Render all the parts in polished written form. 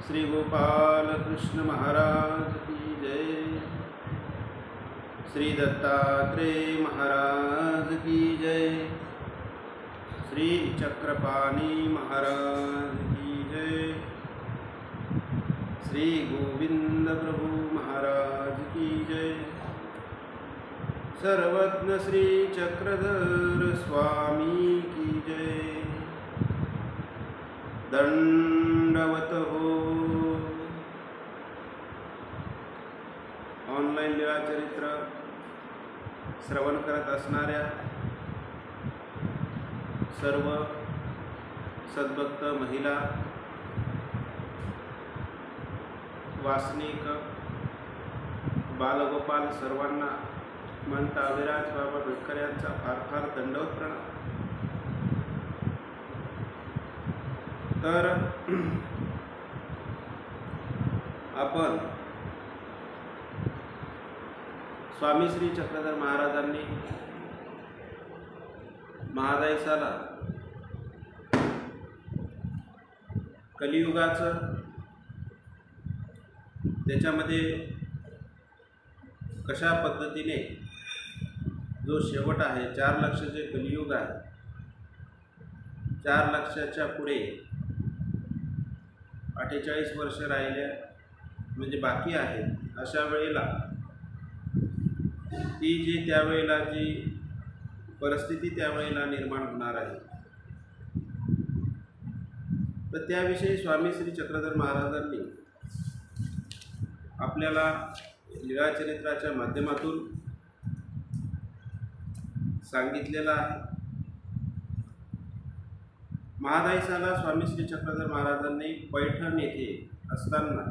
श्री गोपाल कृष्ण महाराज की जय। श्री दत्तात्रेय महाराज की जय। श्री चक्रपाणी महाराज की जय। श्री गोविंद प्रभु महाराज की जय। सर्वज्ञ श्री चक्रधर स्वामी की जय। दंडवत हो। ऑनलाईन लीला चरित्र श्रवण करत असणाऱ्या सर्व सद्भक्त महिला, वासनिक, बालगोपाल सर्वांना महंत अविराज बाबा बेटकर यांचा फार फार दंडवत प्रणाम। तर आपण स्वामी श्री चक्रधर महाराजांनी महादायसाला कलियुगाचं, त्याच्यामध्ये कशा पद्धतीने जो शेवट आहे, 4 लक्षाचे कलियुग आहे, 4 लक्षाच्या पुढे 48 वर्ष राहिले म्हणजे बाकी आहे, अशा वेळेला ती जी त्यावेळेला जी परिस्थिती त्यावेळेला निर्माण होणार आहे, तर त्याविषयी स्वामी श्री चक्रधर महाराजांनी आपल्याला लीलाचरित्राच्या माध्यमातून सांगितलेलं आहे। महादायसाला स्वामी श्री चक्रधर महाराजांनी पैठण येथे असताना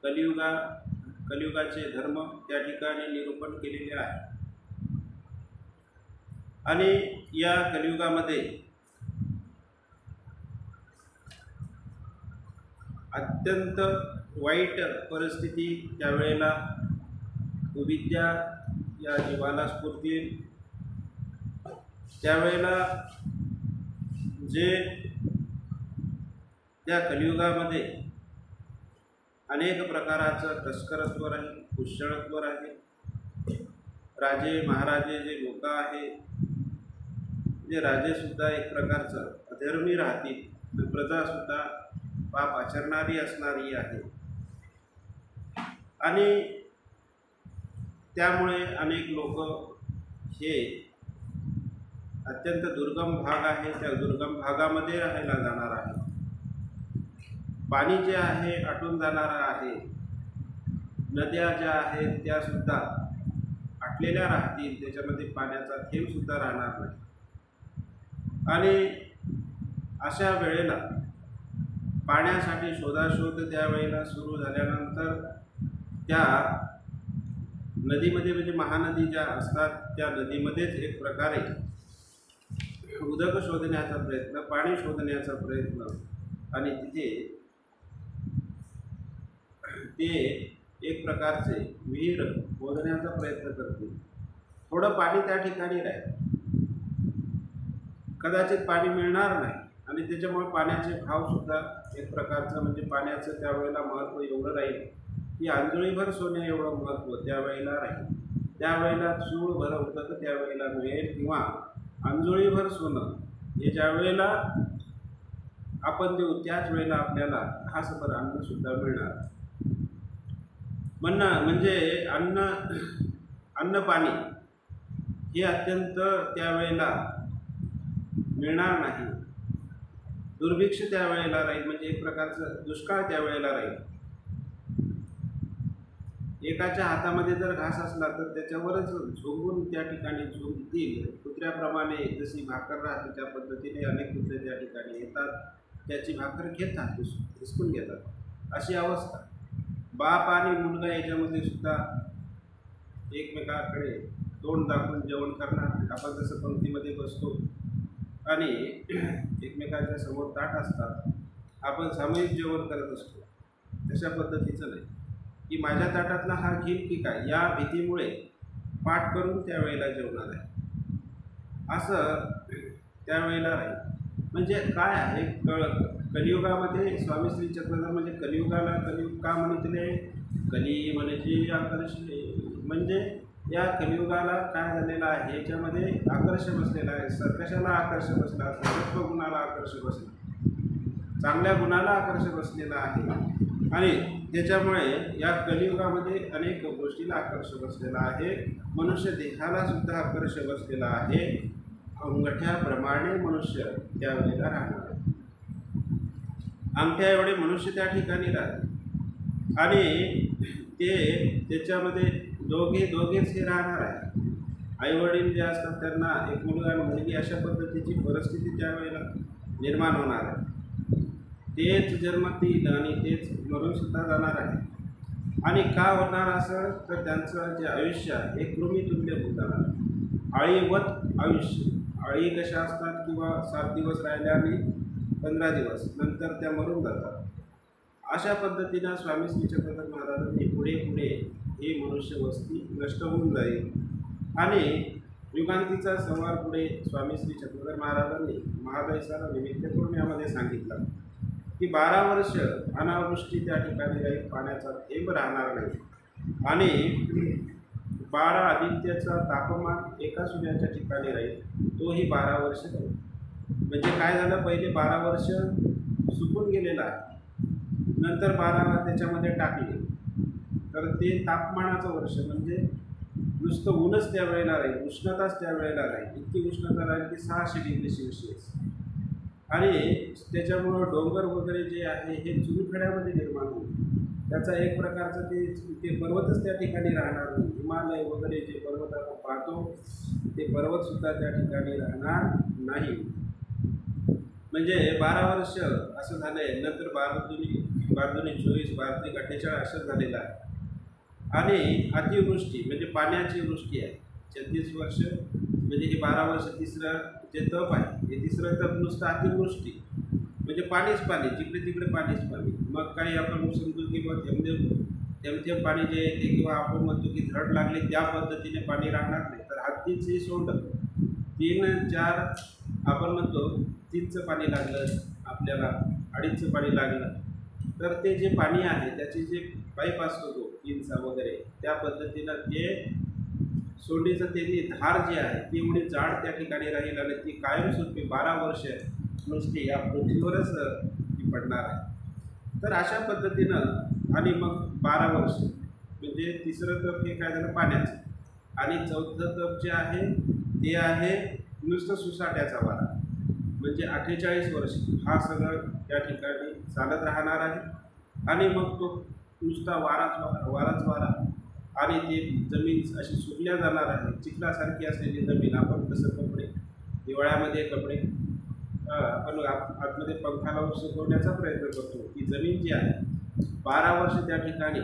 कलियुगाचे धर्म त्या ठिकाणी निरूपण केलेले आहे। आणि या कलियुगामध्ये अत्यंत वाईट परिस्थिती त्यावेळेला कुविद्या या जीवाला स्फूर्ती, त्यावेळेला जे त्या कलियुगामध्ये अनेक प्रकाराचं तस्करत्व राहील, कुशळत्व राहील। राजे महाराजे जे लोक आहे, जे राजेसुद्धा एक प्रकारचं अधर्मी राहतील, प्रजासुद्धा पाप आचरणारी असणारी आहे। आणि त्यामुळे अनेक लोक हे अत्यंत दुर्गम भाग आहे, त्या दुर्गम भागामध्ये राहायला जाणार आहे। पाणी जे आहे आटून जाणार आहे, नद्या ज्या आहेत त्या सुद्धा आटलेल्या राहतील, त्याच्यामध्ये पाण्याचा थेंब सुद्धा राहणार नाही। आणि अशा वेळेला पाण्यासाठी शोधाशोध त्यावेळेला सुरू झाल्यानंतर त्या नदीमध्ये, म्हणजे महानदी ज्या असतात त्या नदीमध्येच एक प्रकारे उदक शोधण्याचा प्रयत्न, पाणी शोधण्याचा प्रयत्न, आणि तिथे ते एक प्रकारचे विहीर खोदण्याचा प्रयत्न करतील। थोडं पाणी त्या ठिकाणी राहील, कदाचित पाणी मिळणार नाही, आणि त्याच्यामुळे पाण्याचे भावसुद्धा एक प्रकारचं, म्हणजे पाण्याचं त्यावेळेला महत्त्व एवढं राहील की अंजळीभर सोने एवढं महत्त्व त्यावेळेला राहील। त्यावेळेला चूळभर उदक त्यावेळेला मिळेल, किंवा अंजळीभर सोनं हे ज्या वेळेला आपण देऊ त्याच वेळेला आपल्याला घासभर अन्नसुद्धा मिळणार। म्हणजे अन्न पाणी हे अत्यंत त्यावेळेला मिळणार नाही, दुर्भिक्ष त्यावेळेला राहील, म्हणजे एक प्रकारचं दुष्काळ त्यावेळेला राहील। एकाच्या हातामध्ये जर घास असला तर त्याच्यावरच झोंबून त्या ठिकाणी झोंबतील, कुत्र्याप्रमाणे जशी भाकर राहते त्या पद्धतीने अनेक कुत्रे त्या ठिकाणी येतात, त्याची भाकर घेतात, हिसकून घेतात, अशी अवस्था। बाप आणि मुलगा याच्यामध्ये सुद्धा एकमेकाकडे तोंड दाखवून जेवण करणार। आपण जसं पंक्तीमध्ये बसतो आणि एकमेकाच्या समोर ताट असतात, आपण सामूहिक जेवण करत असतो, तशा पद्धतीचं नाही की माझ्या ताटातला हा घेईल की काय, या भीतीमुळे पाठ करून त्यावेळेला जेवणार आहे, असं त्यावेळेला राहील। म्हणजे काय आहे कलियुगामध्ये स्वामी श्री चक्रधर म्हणजे कलियुगाला कलियुग का म्हणतले, कली म्हणजे आकर्ष, म्हणजे या कलियुगाला काय झालेलं आहे, याच्यामध्ये आकर्ष बसलेला आहे. कशाला आकर्ष बसला? सत्व गुणाला आकर्ष बसला, चांगल्या गुणाला आकर्ष बसलेला आहे. आणि त्याच्यामुळे या कलियुगामध्ये अनेक गोष्टीला आकर्ष बसलेला आहे. मनुष्य देहाला सुद्धा आकर्ष बसलेला आहे. अंगठ्याप्रमाणे मनुष्य त्यावेळेला राहणार आहे. अंगठ्या एवढे मनुष्य त्या ठिकाणी राहते आणि ते त्याच्यामध्ये दोघेच हे राहणार आहे. आईवडील जे असतात त्यांना एक मुलगा आणि मुलगी अशा पद्धतीची परिस्थिती त्यावेळेला निर्माण होणार आहे. तेच जन्मतील आणि तेच मरून सुद्धा जाणार आहे. आणि का होणार असं, तर त्यांचं जे आयुष्य आहे हे कृमीतुल्य होत जाणार, आळीवत आयुष्य. आळी कशा असतात, किंवा 7 दिवस राहिल्या आणि 15 दिवस नंतर त्या मरून जातात. अशा पद्धतीनं स्वामी श्री चक्रधर महाराजांनी पुढे ही मनुष्य वस्ती नष्ट होऊन जाईल. आणि युगांतीचा संवार पुढे स्वामी श्री चक्रधर महाराजांनी महादैसाला निमित्त पौर्णिमेमध्ये सांगितलं की 12 वर्ष अनावृष्टी त्या ठिकाणी राहील, पाण्याचा थेंब राहणार नाही. आणि 12 आदित्याचा तापमान एका सूर्याच्या ठिकाणी राहील, तोही 12 वर्ष राहील. म्हणजे काय झालं, पहिले 12 वर्ष सुकून गेलेला आहे, नंतर 12 त्याच्यामध्ये टाकले, तर ते तापमानाचं वर्ष, म्हणजे नुसतं ऊनच त्यावेळेला राहील, उष्णताच त्यावेळेला राहील. इतकी उष्णता राहील की 600 डिग्री सेल्सिअस. आणि त्याच्यामुळं डोंगर वगैरे जे आहे हे चुनखड्यामध्ये निर्माण होईल. त्याचा एक प्रकारचं ते पर्वतच त्या ठिकाणी राहणार नाही. हिमालय वगैरे जे पर्वत आपण पाहतो ते पर्वतसुद्धा त्या ठिकाणी राहणार नाही. म्हणजे 12 वर्ष असं झालं आहे. नंतर 12 दूनी 24, 12 48 असं झालेलं आहे. आणि अतिवृष्टी म्हणजे पाण्याची वृष्टी आहे. 36 वर्ष म्हणजे हे 12 वर्ष तिसरं जे तप आहे, हे तिसरं तप नुसतं अतिवृष्टी म्हणजे पाणीच पाणी, जिकडे तिकडे पाणीच पाणी. मग काही आपण समजू की बा थेंब पाणी जे येते, किंवा आपण म्हणतो की झड लागली त्या पद्धतीने पाणी राहणार नाही. तर हत्तीची सोंड 3-4 आपण म्हणतो 3चं पाणी लागलं आपल्याला, 2.5चं पाणी लागलं, तर ते जे पाणी आहे त्याची जे पाईप असतो तो 3चा वगैरे, त्या पद्धतीनं ते सोंडीचं ते धार जी आहे ती एवढी जाड त्या ठिकाणी राहील आणि ती कायमस्वरूपी 12 वर्ष नुसती या पृथ्वीवरच ती पडणार आहे. तर अशा पद्धतीनं आणि मग 12 वर्ष म्हणजे तिसरं तप हे काय झालं पाण्याचं, आणि चौथं तप जे आहे ते आहे नुसतं सुसाट्याचा वारा, म्हणजे 48 वर्ष हा सगळं त्या ठिकाणी चालत राहणार आहे. आणि मग तो नुसता वाराच वारा आणि ती जमीन अशी सुकल्या जाणार आहे. चिखलासारखी असलेली जमीन, आपण कसं कपडे हिवाळ्यामध्ये कपडे आपण आतमध्ये पंखा लावून सुकवण्याचा प्रयत्न करतो, ती जमीन जी आहे 12 वर्ष त्या ठिकाणी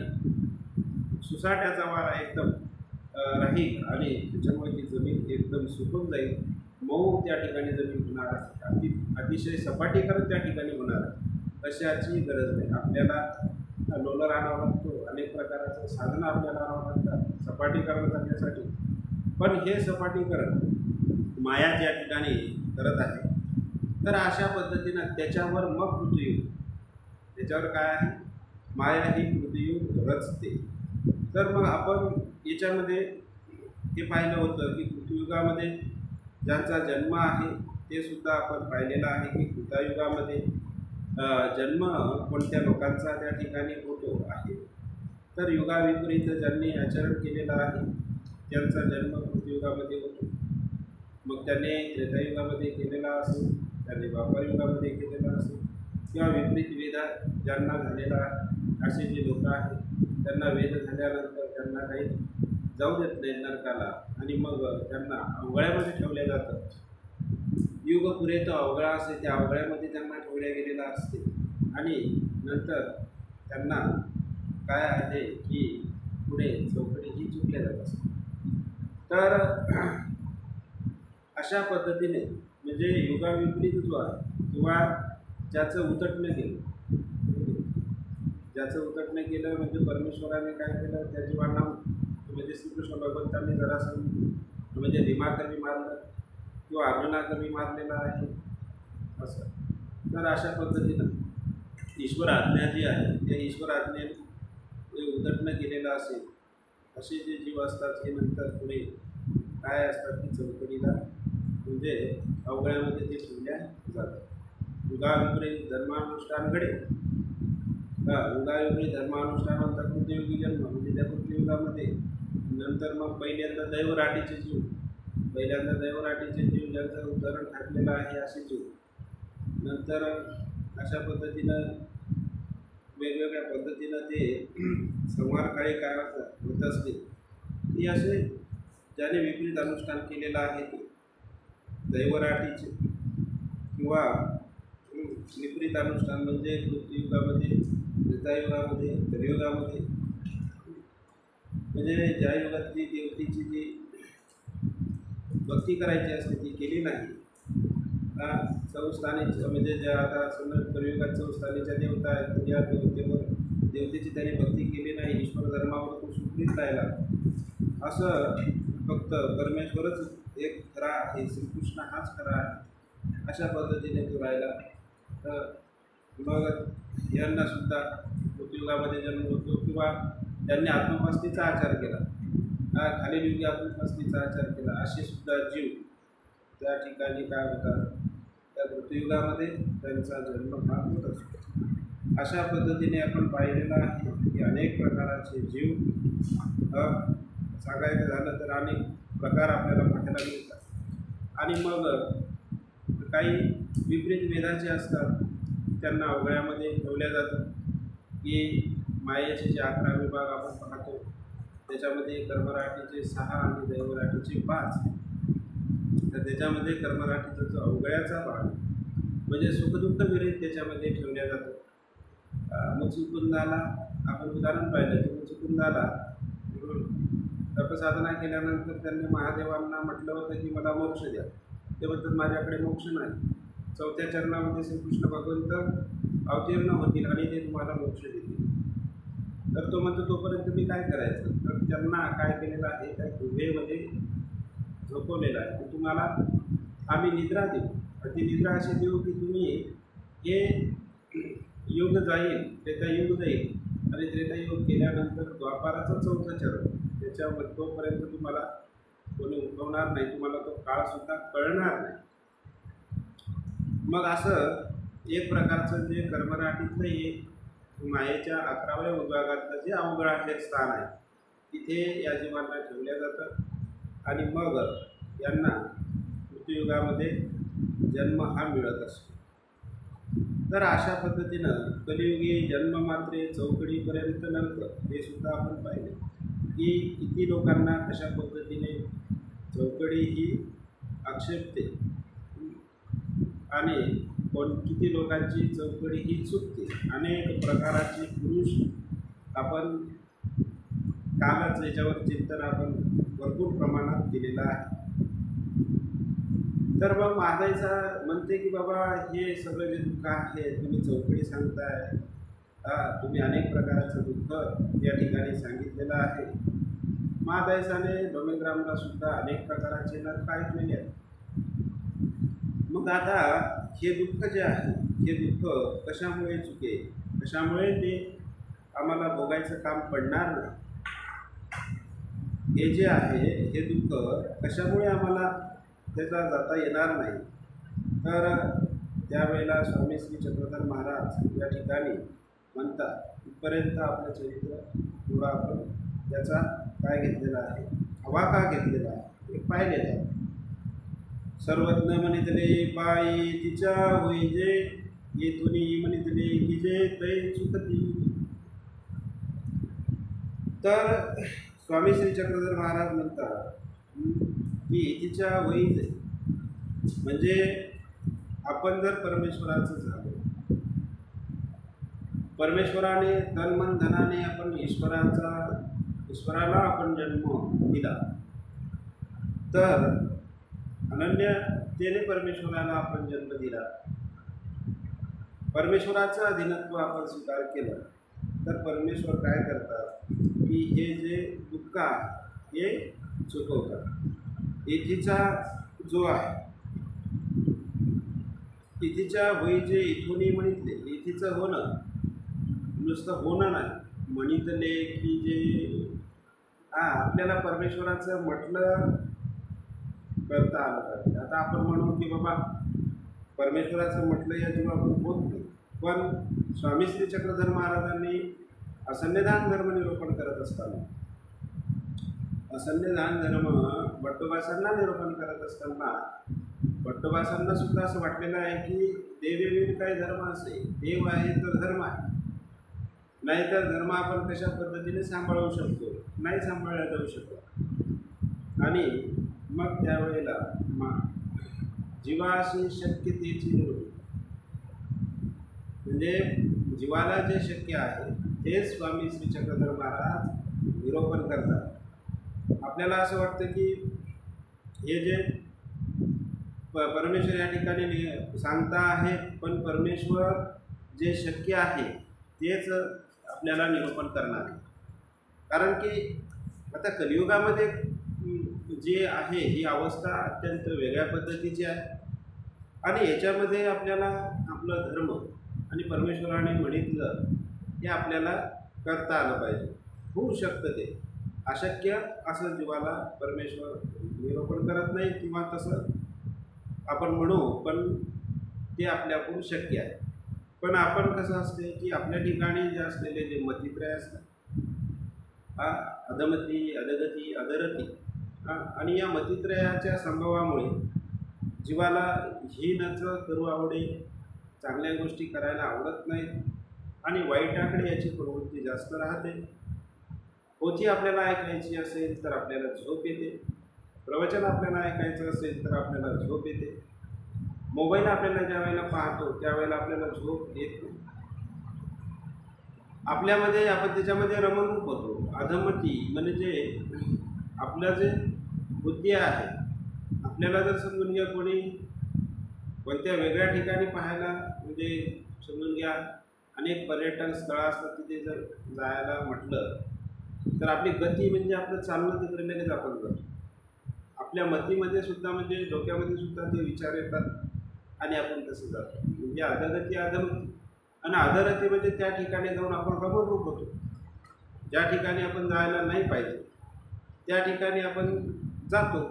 सुसाट्याचा वारा एकदम राहील आणि त्याच्यामुळे ती जमीन एकदम सुकून जाईल, मऊ त्या ठिकाणी जमीन होणार आहे. अतिशय सपाटीकरण त्या ठिकाणी होणार आहे. कशाची गरज नाही. आपल्याला लोलर आणावं लागतो, अनेक प्रकारचं साधनं आपल्याला आणावं लागतात सपाटीकरण करण्यासाठी. पण हे सपाटीकरण माया ज्या ठिकाणी करत आहे, तर अशा पद्धतीनं त्याच्यावर मग पृथ्वीयुग, त्याच्यावर काय आहे, माया ही पृथ्वीयुग रचते. तर मग आपण याच्यामध्ये हे पाहिलं होतं की पृथ्वीयुगामध्ये ज्यांचा जन्म आहे ते सुद्धा आपण पाहिलेलं आहे की कृतायुगामध्ये जन्म कोणत्या लोकांचा त्या ठिकाणी होतो आहे. तर युगाविपरीत ज्यांनी आचरण केलेलं आहे त्यांचा जन्म पृथ्वीयुगामध्ये होतो. मग त्यांनी त्रेतायुगामध्ये केलेला असेल, त्यांनी द्वापारयुगामध्ये केलेला असेल, किंवा विपरीत वेद ज्यांना झालेला असे जे लोक आहेत त्यांना वेद झाल्यानंतर त्यांना काही जाऊ देत नाही नरकाला, आणि मग त्यांना अवघड्यामध्ये ठेवले जातं. युग पुरे तो अवघडा असते, त्या अवघड्यामध्ये त्यांना ठेवल्या गेलेला असते. आणि नंतर त्यांना काय आहे की पुढे चौकडी ही चुकल्या जात असते. तर अशा पद्धतीने म्हणजे युगाविपरीत जो आहे, किंवा ज्याचं उतटणं केलं म्हणजे परमेश्वराने काय केलं, त्या जीवांना म्हणजे श्रीकृष्ण भगवंतांनी जरासं म्हणजे भीमा कमी मारलं, किंवा अर्जुना कमी मारलेला आहे. असं. तर अशा पद्धतीनं ईश्वर आज्ञा जी आहे त्या ईश्वर आज्ञेने उद्धटनं केलेलं असेल असे जे जीव असतात हे नंतर पुढे काय असतात की चौकडीला म्हणजे अवघड्यामध्ये ते ठेवल्या जातात. युगाविपरीत धर्मानुष्ठानकडे युगायुगी धर्मानुष्ठान म्हणतात कृतयुगी जन्म म्हणजे त्या कृतयुगामध्ये नंतर मग पहिल्यांदा दैवराटीचे जीव ज्यांचं उदाहरण ठरलेलं आहे असे जीव नंतर अशा पद्धतीनं वेगवेगळ्या पद्धतीनं ते संहारकाळी काय होत असते की असे ज्याने विपरीत अनुष्ठान केलेलं आहे ते दैवराटीचे किंवा विपरीत अनुष्ठान म्हणजे कृतयुगामध्ये त्रेतायुगामध्ये कलियुगामध्ये म्हणजे ज्या युगात ती देवतेची जी भक्ती करायची असते ती केली नाही. चौस्थानीचं म्हणजे ज्या आता समजा कलियुगात चौस्थानीच्या देवता आहेत या देवतेची त्याने भक्ती केली नाही, ईश्वर धर्मावर तो सुखीत राहिला, असं फक्त परमेश्वरच एक खरा आहे, श्रीकृष्ण हाच खरा आहे अशा पद्धतीने तो राहिला. तर मग यांनासुद्धा कृतयुगामध्ये जन्म होतो किंवा त्यांनी आत्मपस्तीचा आचार केला, खालील युगी आत्मपस्तीचा आचार केला असे सुद्धा जीव त्या ठिकाणी काय होतात त्या कृतयुगामध्ये त्यांचा जन्म हा होत असतो. अशा पद्धतीने आपण पाहिलेलं आहे की अनेक प्रकाराचे जीव सांगायचं झालं तर अनेक प्रकार आपल्याला पाहायला मिळतात. आणि मग काही विपरीत वेदाचे असतात त्यांना अवघड्यामध्ये ठेवल्या जातं की मायेचे जे 11 विभाग आपण पाहतो त्याच्यामध्ये कर्मराटीचे 6 आणि दैवराटीचे 5. तर त्याच्यामध्ये कर्मराटीचा जो अवघड्याचा भाग म्हणजे सुखदुःख विरहित त्याच्यामध्ये ठेवल्या जातो. मुचुकुंदाला आपण उदाहरण पाहिलं की मुचुकुंदाला तपसाधना केल्यानंतर त्यांनी महादेवांना म्हटलं होतं की मला मोक्ष द्या. ते म्हणतात माझ्याकडे मोक्ष नाही. 4थ्या चरणामध्ये श्रीकृष्ण भगवंत अवतीर्ण होतील आणि ते तुम्हाला मोक्ष देतील. तर तो म्हणतो तोपर्यंत मी काय करायचं. तर त्यांना काय केलेलं आहे त्या गुहेमध्ये झोपवलेलं आहे की तुम्हाला आम्ही निद्रा देऊ. ती निद्रा अशी देऊ की तुम्ही हे युग जाईल त्रेतायुग जाईल आणि त्रेतायुग केल्यानंतर द्वापाराचं 4थं चरण त्याच्यावर तोपर्यंत तुम्हाला कोणी उठवणार नाही, तुम्हाला तो काळसुद्धा कळणार नाही. मग असं एक प्रकारचं जे कर्मराटीतलं एक मायेच्या 11व्या विभागातलं जे अवघडातले स्थान आहे तिथे या जीवांना ठेवल्या जातं आणि मग यांना मृत्यूयुगामध्ये जन्म हा मिळत असतो. तर अशा पद्धतीनं कलियुगी जन्ममात्रे चौकडीपर्यंत नंतर हे सुद्धा आपण पाहिले की किती लोकांना कशा पद्धतीने चौकडी ही आक्षेपते आणि किती लोकांची चौकडी ही चुकते. अनेक प्रकारचे पुरुष आपण कालच याच्यावर चिंतन आपण भरपूर प्रमाणात केलेलं आहे. तर मग मादाईचा म्हणते की बाबा हे सगळं जे दुःख आहे तुम्ही चौकडी सांगताय, तुम्ही अनेक प्रकारचं दुःख या ठिकाणी सांगितलेलं आहे. महादायसाने डोमेग्रामला सुद्धा अनेक प्रकाराचे नरक ऐकलेले आहेत. मग आता हे दुःख जे आहे हे दुःख कशामुळे चुके, कशामुळे ते आम्हाला भोगायचं काम पडणार नाही, हे जे आहे हे दुःख कशामुळे आम्हाला त्याचा जाता येणार नाही. तर त्यावेळेला स्वामी श्री चक्रधर महाराज या ठिकाणी म्हणतात इथपर्यंत आपलं चरित्र थोडा आपण त्याचा काय घेतलेला आहे, आवाका घेतलेला आहे, हे पाहिलेलं आहे. सर्वज्ञ म्हणितले पायी तिच्या होई जे येथून म्हणितले की जे तै चुकती. तर स्वामी श्री चक्रधर महाराज म्हणतात की तिच्या होई जे म्हणजे आपण जर परमेश्वराचं झालो, परमेश्वराने तन मन धनाने आपण ईश्वराला आपण जन्म दिला, तर अनन्यतेने परमेश्वराला आपण जन्म दिला, परमेश्वराचं अधीनत्व आपण स्वीकार केलं, तर परमेश्वर काय करतात की हे जे दुःख आहे हे चुकवतात. येथीचा जो आहे इथेच्या होई जे इथूनही म्हणितले, इथेचं होणं नुसतं होणं नाही, म्हणितले की जे आपल्याला परमेश्वराचं म्हटलं करता आलं पाहिजे. आता आपण म्हणू की बाबा परमेश्वराचं म्हटलं या जीवाकडून होत नाही, पण स्वामी श्री चक्रधर महाराजांनी असन्यदान धर्म निरूपण करत असताना, असन्यदान धर्म बट्टोबासांना निरूपण करत असताना बट्टोबासांना सुद्धा असं वाटलेलं आहे की देववीर काय धर्म असे, देव आहे तर धर्म आहे, नाहीतर धर्म आपण कशा पद्धतीने सांभाळू शकतो, नाही सांभाळला जाऊ शकत. आणि मग त्यावेळेला जीवाशी शक्यतेची निवड, म्हणजे जीवाला जे शक्य आहे तेच स्वामी श्री चक्रधर महाराज निरूपण करतात. आपल्याला असं वाटतं की हे जे परमेश्वर या ठिकाणी सांगता आहे, पण परमेश्वर जे शक्य आहे तेच आपल्याला निरूपण करणार आहे. कारण की आता कलियुगामध्ये जे आहे ही अवस्था अत्यंत वेगळ्या पद्धतीची आहे, आणि याच्यामध्ये आपल्याला आपलं धर्म आणि परमेश्वराने म्हणितलं हे आपल्याला करता आलं पाहिजे. होऊ शकतं ते, अशक्य असं जीवाला परमेश्वर निरूपण करत नाही, किंवा तसं आपण म्हणू, पण ते आपल्याकडून शक्य आहे. पण आपण कसं असते की आपल्या ठिकाणी जे असलेले जे मतित्रय असतात, अधमती, अधगती, अधरती, आणि या मतित्रयाच्या संभवामुळे जीवाला हीनचं करू आवडे, चांगल्या गोष्टी करायला आवडत नाहीत, आणि वाईटाकडे याची प्रवृत्ती जास्त राहते. पोथी आपल्याला ऐकायची असेल तर आपल्याला झोप येते, प्रवचन आपल्याला ऐकायचं असेल तर आपल्याला झोप येते, मोबाईल आपल्याला ज्या वेळेला पाहतो त्यावेळेला आपल्याला झोप येत नाही. आपल्यामध्ये आपण त्याच्यामध्ये रमणूक होतो. अधमती म्हणजे आपलं जे बुद्धी आहे, आपल्याला जर समजून घ्या कोणी कोणत्या वेगळ्या ठिकाणी पाहायला, म्हणजे समजून घ्या अनेक पर्यटन स्थळं असतात, तिथे जर जायला म्हटलं तर आपली गती म्हणजे आपलं चालणं तिकडे लगेच आपण करतो. आपल्या मतीमध्ये सुद्धा, म्हणजे डोक्यामध्ये सुद्धा ते विचार येतात आणि आपण तसं जातो. म्हणजे अधगती, अधमती, आणि अधरती म्हणजे त्या ठिकाणी जाऊन आपण रमणूक होतो. ज्या ठिकाणी आपण जायला नाही पाहिजे त्या ठिकाणी आपण जातो.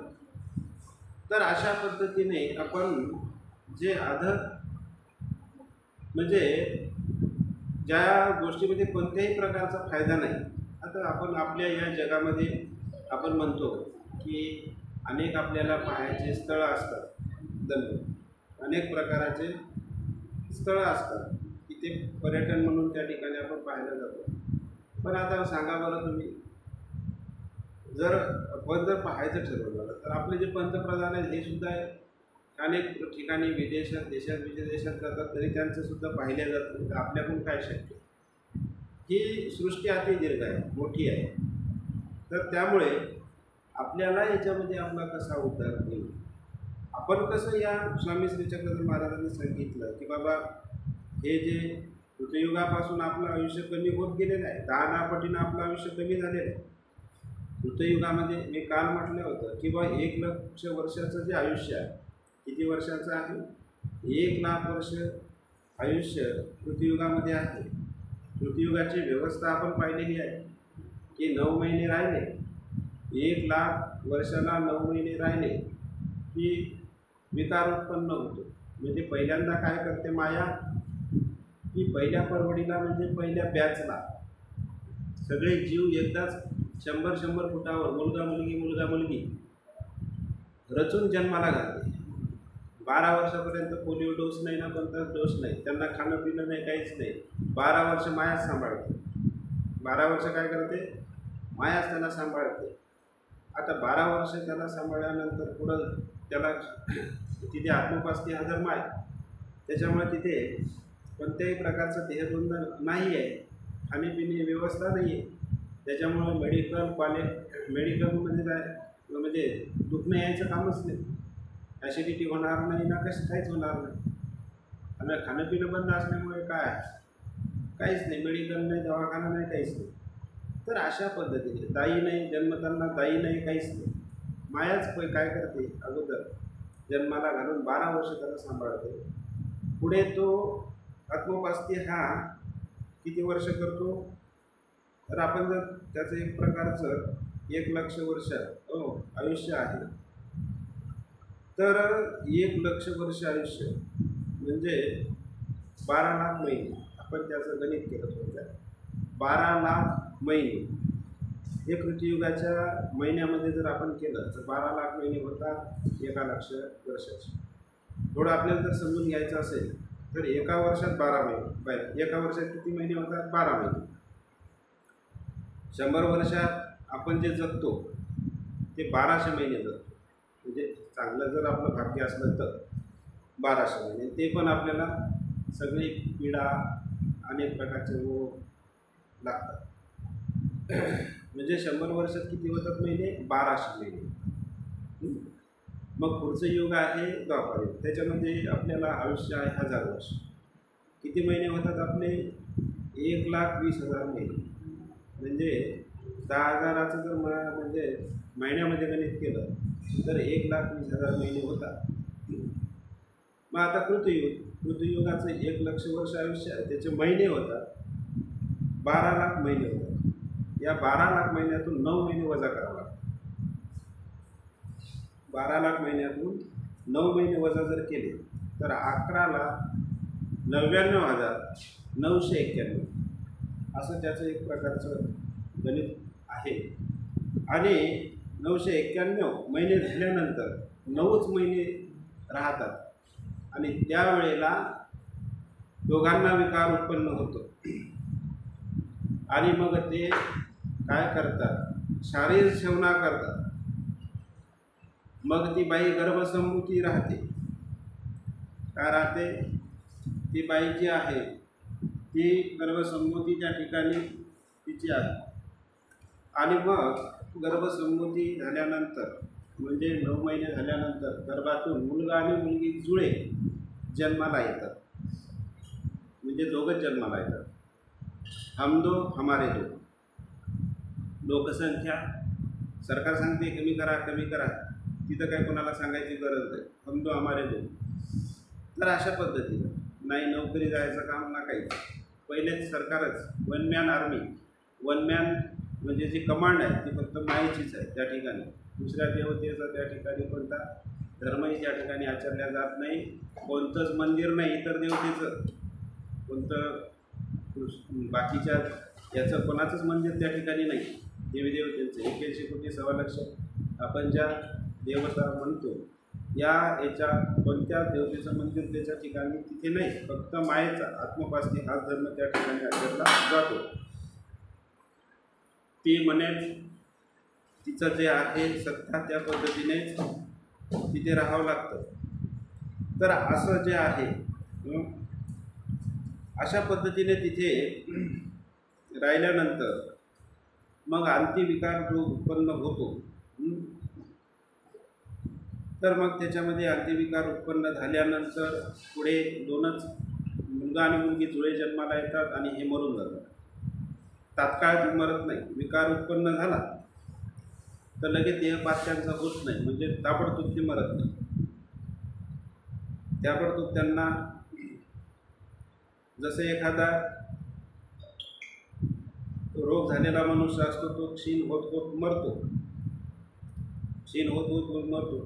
तर अशा पद्धतीने आपण जे म्हणजे ज्या गोष्टीमध्ये कोणत्याही प्रकारचा फायदा नाही. आता आपण आपल्या या जगामध्ये आपण म्हणतो की अनेक आपल्याला पाहायचे स्थळं असतात, अनेक प्रकाराचे स्थळं असतात, तिथे पर्यटन म्हणून त्या ठिकाणी आपण पाहायला जातो. पण आता सांगा बरं तुम्ही, जर आपण जर पाहायचं ठरवलं तर आपले जे पंतप्रधान आहेत हे सुद्धा अनेक ठिकाणी देशात विदेशात जातात, तरी त्यांचं सुद्धा पाहिल्या जातं. तर आपल्याकडून काय शक्य? ही सृष्टी अति दीर्घ आहे, मोठी आहे. तर त्यामुळे आपल्याला याच्यामध्ये आपला कसा उद्धार होईल? आपण कसं या स्वामी श्री चक्रधर महाराजांनी सांगितलं की बाबा हे जे ऋतुयुगापासून आपलं आयुष्य कमी होत गेलेलं आहे, 10 पटीनं आपलं आयुष्य कमी झालेलं आहे. ऋतुयुगामध्ये मी काल म्हटलं होतं की बा 1,00,000 वर्षाचं जे आयुष्य आहे, किती वर्षाचं आहे? 1,00,000 वर्ष आयुष्य ऋतुयुगामध्ये आहे. ऋतुयुगाची व्यवस्था आपण पाहिलेली आहे की 9 महिने राहिले, 1,00,000 वर्षाला 9 महिने राहिले की विकार उत्पन्न होतो. म्हणजे पहिल्यांदा काय करते माया, की पहिल्या परवडीला, म्हणजे पहिल्या बॅचला सगळे जीव एकदाच 100-100 फुटावर मुलगा मुलगी रचून जन्माला घालते. 12 वर्षापर्यंत पोलिओ डोस नाही ना, कोणताच डोस नाही, त्यांना खाणं पिणं नाही, काहीच नाही. 12 वर्ष मायाच सांभाळते. 12 वर्ष काय करते? मायाच त्याला सांभाळते. आता 12 वर्ष त्याला सांभाळल्यानंतर पुढं त्याला तिथे आत्मोपासनी हा धर्म आहे, त्याच्यामुळे तिथे कोणत्याही प्रकारचं देहबंध नाही आहे, खाणेपिणे व्यवस्था नाही आहे. त्याच्यामुळं मेडिकल म्हणजे काय, म्हणजे दुखणं यायचं कामच नाही, ॲसिडिटी होणार नाही ना, काहीच होणार नाही. आणि खाणंपिणं बंद असल्यामुळे काहीच नाही, मेडिकल नाही, दवाखाना नाही, काहीच नाही. तर अशा पद्धतीने दाई नाही, जन्मताना दाई नाही, काहीच नाही. मायाच काय करते, अगोदर जन्माला घालून 12 वर्ष त्याला सांभाळते. पुढे तो आत्मोपास्ती हा किती वर्ष करतो, तर आपण जर त्याचं एक प्रकारचं 1,00,000 वर्ष आयुष्य आहे, तर 1,00,000 वर्ष आयुष्य म्हणजे 12,00,000 महिने. आपण त्याचं गणित केलं थोडक्यात. 12,00,000 महिने हे कृतियुगाच्या महिन्यामध्ये जर आपण केलं तर 12,00,000 महिने होतात 1,00,000 वर्षाचे. थोडं आपल्याला जर समजून घ्यायचं असेल तर एका वर्षात 12 महिने, एका वर्षात किती महिने होतात? 12 महिने. 100 वर्षात आपण जे जगतो ते 1200 महिने जगतो. म्हणजे चांगलं जर आपलं भाग्य असलं तर 1200 महिने. ते पण आपल्याला सगळी पीडा, अनेक प्रकारचे रोग लागतात. म्हणजे 100 वर्षात किती होतात महिने? 1200 महिने. मग पुढचं युग आहे द्वापार युग. त्याच्यामध्ये आपल्याला आयुष्य आहे 1000 वर्ष. किती महिने होतात आपले? 1,20,000 महिने. म्हणजे 10,000चं जर म्हणजे महिन्यामध्ये गणित केलं तर 1,20,000 महिने होतात. मग आता कृतयुगाचं 1,00,000 वर्ष आयुष्य आहे, त्याचे महिने होतात 12,00,000 महिने होतात. या 12,00,000 महिन्यातून 9 महिने वजा करावं लागतात. 12,00,000 महिन्यातून 9 महिने वजा जर केले तर 11,99,991 असं त्याचं एक प्रकारचं गणित आहे. आणि 991 महिने झाल्यानंतर 9च महिने राहतात आणि त्यावेळेला दोघांना विकार उत्पन्न होतो आणि मग ते काय करतात? शारीर सेवना करतात. मग ती बाई गर्भसंमुखी राहते. काय राहते? ती बाई जी आहे ती गर्भसंमुतीच्या ठिकाणी तिची आहे. आणि मग गर्भसंमुती झाल्यानंतर म्हणजे 9 महिने झाल्यानंतर गर्भातून मुलगा आणि मुलगी जुळे जन्माला येतात. म्हणजे दोघंच जन्माला येतात. हम दो हमारे दो. लोकसंख्या सरकार सांगते कमी करा कमी करा, तिथं काय कोणाला सांगायची गरज नाही. हम दो हमारे दो. तर अशा पद्धतीनं नाही नोकरी जायचं काम ना काही. पहिलेच सरकारच one man army. One man म्हणजे जी कमांड आहे ती फक्त मायेचीच आहे त्या ठिकाणी. दुसऱ्या देवतेचा त्या ठिकाणी कोणता धर्मही त्या ठिकाणी आचरला जात नाही. कोणतंच मंदिर नाही इतर देवतेचं, कोणतं बाकीच्या याचं कोणाचंच मंदिर त्या ठिकाणी नाही. देवी देवतेचं 81 कोटी 1,25,00,000 आपण ज्या देवता म्हणतो या याच्या कोणत्या देवतेचं मंदिर त्याच्या ठिकाणी तिथे नाही. फक्त मायेचा आत्मोपास्ती हाच धर्म त्या ठिकाणी आचरला जातो. ती म्हणेल तिचं जे आहे सत्ता त्या पद्धतीनेच तिथे राहावं लागतं. तर असं जे आहे अशा पद्धतीने तिथे राहिल्यानंतर मग अंतिविकार जो उत्पन्न होतो, तर मग त्याच्यामध्ये अंतिविकार उत्पन्न झाल्यानंतर पुढे दोनच मुलगा आणि मुलगी जुळे जन्माला येतात आणि हे मरून जातात. तात्काळ ते मरत नाही. विकार उत्पन्न झाला तर लगेच देहपात त्यांचा होत नाही. म्हणजे ताबडतोब ते मरत नाही. त्याबडतोब त्यांना जसं एखादा रोग झालेला मनुष्य असतो तो क्षीण होत होत मरतो, क्षीण होत होत मरतो,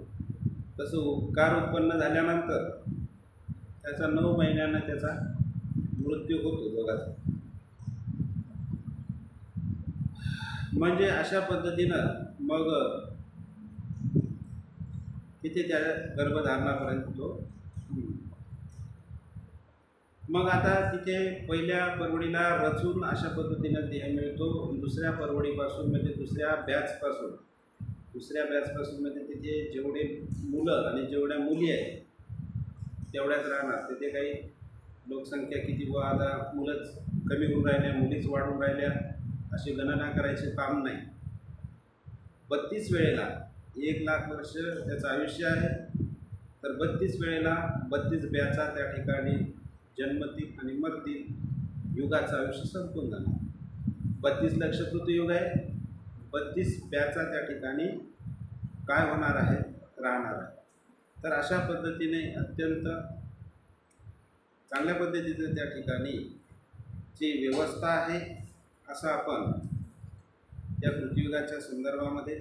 तसं उपकार उत्पन्न झाल्यानंतर त्याचा 9 महिन्यानं त्याचा मृत्यू होतो दोघाचा. म्हणजे अशा पद्धतीनं मग तिथे त्या गर्भधारणापर्यंत तो. मग आता तिथे पहिल्या परवडीला रचून अशा पद्धतीनं देह मिळतो. दुसऱ्या परवडीपासून म्हणजे दुसऱ्या बॅचपासून म्हणजे तिथे जेवढे मुलं आणि जेवढ्या मुली आहेत तेवढ्याच राहणार. तिथे काही लोकसंख्या किती व आता मुलंच कमी होऊन राहिल्या, मुलीच वाढून राहिल्या अशी गणना करायचे काम नाही. 32 वेळेला 1,00,000 वर्ष त्याचं आयुष्य आहे. तर 32 वेळेला 32 बॅचा त्या ठिकाणी जन्मतील आणि मरतील. युगाचं आयुष्य संपून जाणार. 32 लक्ष कृतयुग आहे. 32 बॅचा त्या ठिकाणी काय होणार आहे? राहणार आहे. तर अशा पद्धतीने अत्यंत चांगल्या पद्धतीचं त्या ठिकाणी जी व्यवस्था आहे असं आपण या कृतीयुगाच्या संदर्भामध्ये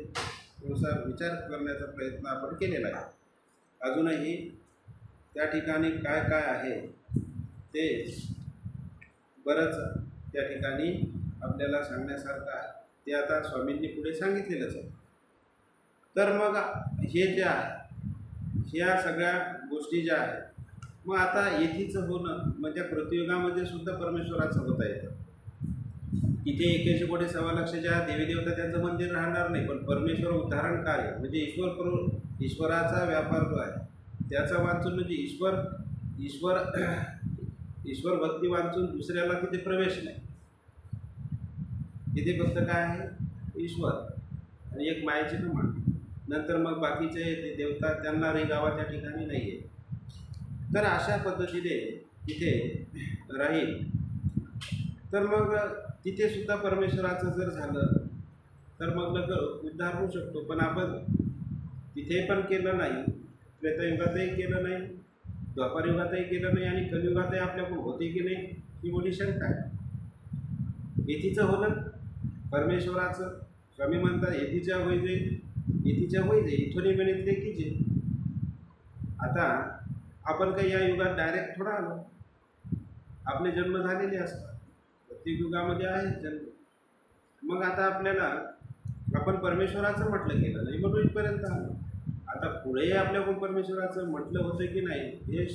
थोडासा विचार करण्याचा प्रयत्न आपण केलेला आहे. अजूनही त्या ठिकाणी काय काय आहे ते बरंच त्या ठिकाणी आपल्याला सांगण्यासारखं आहे. ते आता स्वामींनी पुढे सांगितलेलंच आहे. तर मग हे जे आहे ह्या सगळ्या गोष्टी ज्या आहेत, मग आता येथीचं होणं म्हणजे कृतयुगामध्ये सुद्धा परमेश्वराचं होता येतं. तिथे 81 कोटी सव्वा लक्षच्या देवीदेवता त्यांचं मंदिर राहणार नाही, पण परमेश्वर उद्धारण कार्य म्हणजे ईश्वराचा व्यापार जो आहे त्याचा वाचून म्हणजे ईश्वर भक्ती वाचून दुसऱ्याला तिथे प्रवेश नाही. तिथे फक्त काय आहे, ईश्वर आणि एक मायेची कमान. नंतर मग बाकीचे ते देवता त्यांना रे गावाच्या ठिकाणी नाही आहे. तर अशा पद्धतीने तिथे राहील. तर मग तिथे सुद्धा परमेश्वराचं जर झालं तर मग उद्धार होऊ शकतो. पण आपण तिथे पण केलं नाही, त्रेतायुगातही केलं नाही, द्वापारयुगातही केलं नाही आणि कलियुगातही आपल्याकडून होते की नाही ही मोठी शंका आहे. येथीचं होणं परमेश्वराचं, स्वामी म्हणतात येथीच्या होईजे इथून मिळते की जे. आता आपण काही या युगात डायरेक्ट थोडा आलो, आपले जन्म झालेले असतात, प्रत्येक युगामध्ये आहे जन्म. मग आता आपल्याला आपण परमेश्वराचं म्हटलं गेलं नाही म्हणून इथपर्यंत आलो. आता पुढे आपल्याकडून परमेश्वराचं म्हटलं होतं की नाही हे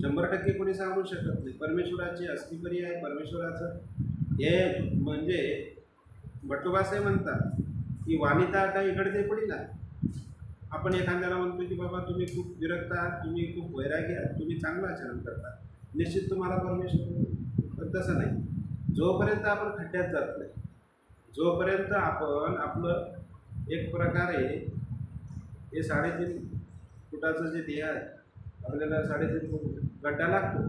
100% कोणी सांगू शकत नाही. परमेश्वराची अस्तिपरी आहे. परमेश्वराचं हे म्हणजे भट्टोबासाहेब म्हणतात की वाणिता काय इकडे ते पडी ना. आपण एखाद्याला म्हणतो की बाबा तुम्ही खूप विरक्त आहात, तुम्ही खूप वैरागी आहात, तुम्ही चांगलं आचरण करता, निश्चित तुम्हाला परमेश्वर. पण तसं नाही. जोपर्यंत आपण खड्ड्यात जात नाही, जोपर्यंत आपण आपलं एक प्रकारे हे 3.5 फुटाचं जे देह आहे आपल्याला 3.5 फूट गड्डा लागतो,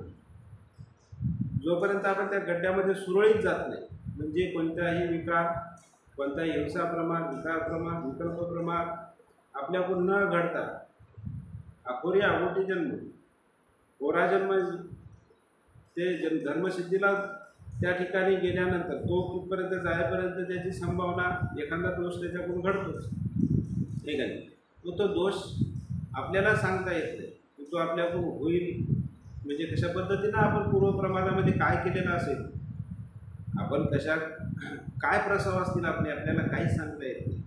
जोपर्यंत आपण त्या गड्ड्यामध्ये सुरळीत जात नाही म्हणजे कोणताही विकार, कोणताही हिंसाप्रमाण, विकल्पप्रमाण आपल्याकडून न घडता अखोरी आगोटी जन्म, कोरा जन्म ते धर्मसिद्धीला त्या ठिकाणी गेल्यानंतर तो कुठपर्यंत जायपर्यंत त्याची संभावना एखादा दोष त्याच्याकडून घडतोच. ठीक आहे. तो दोष आपल्याला सांगता येत नाही, तो आपल्याकडून होईल म्हणजे कशा पद्धतीनं आपण पूर्वप्रमाणामध्ये काय केलेलं असेल, आपण काय प्रसव असतील आपल्याला काहीच सांगता येत नाही.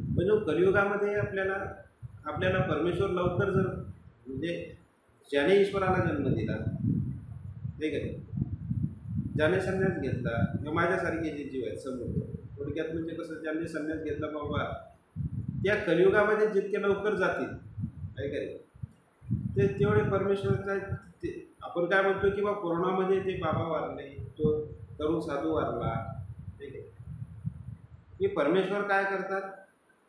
म्हणजे कलियुगामध्ये आपल्याला परमेश्वर लवकर जर म्हणजे ज्याने ईश्वराला जन्म दिला, ठीक आहे, ज्याने संन्यास घेतला, किंवा माझ्यासारखे जे जीव आहेत समोर थोडक्यात म्हणजे कसं ज्याने संन्यास घेतला बाबा त्या कलियुगामध्ये जितके लवकर जातील काय करेल ते तेवढे परमेश्वरचा आपण काय म्हणतो की बा कोरोनामध्ये ते बाबा वारले, तो तरुण साधू वारला, ठीक आहे. हे परमेश्वर काय करतात,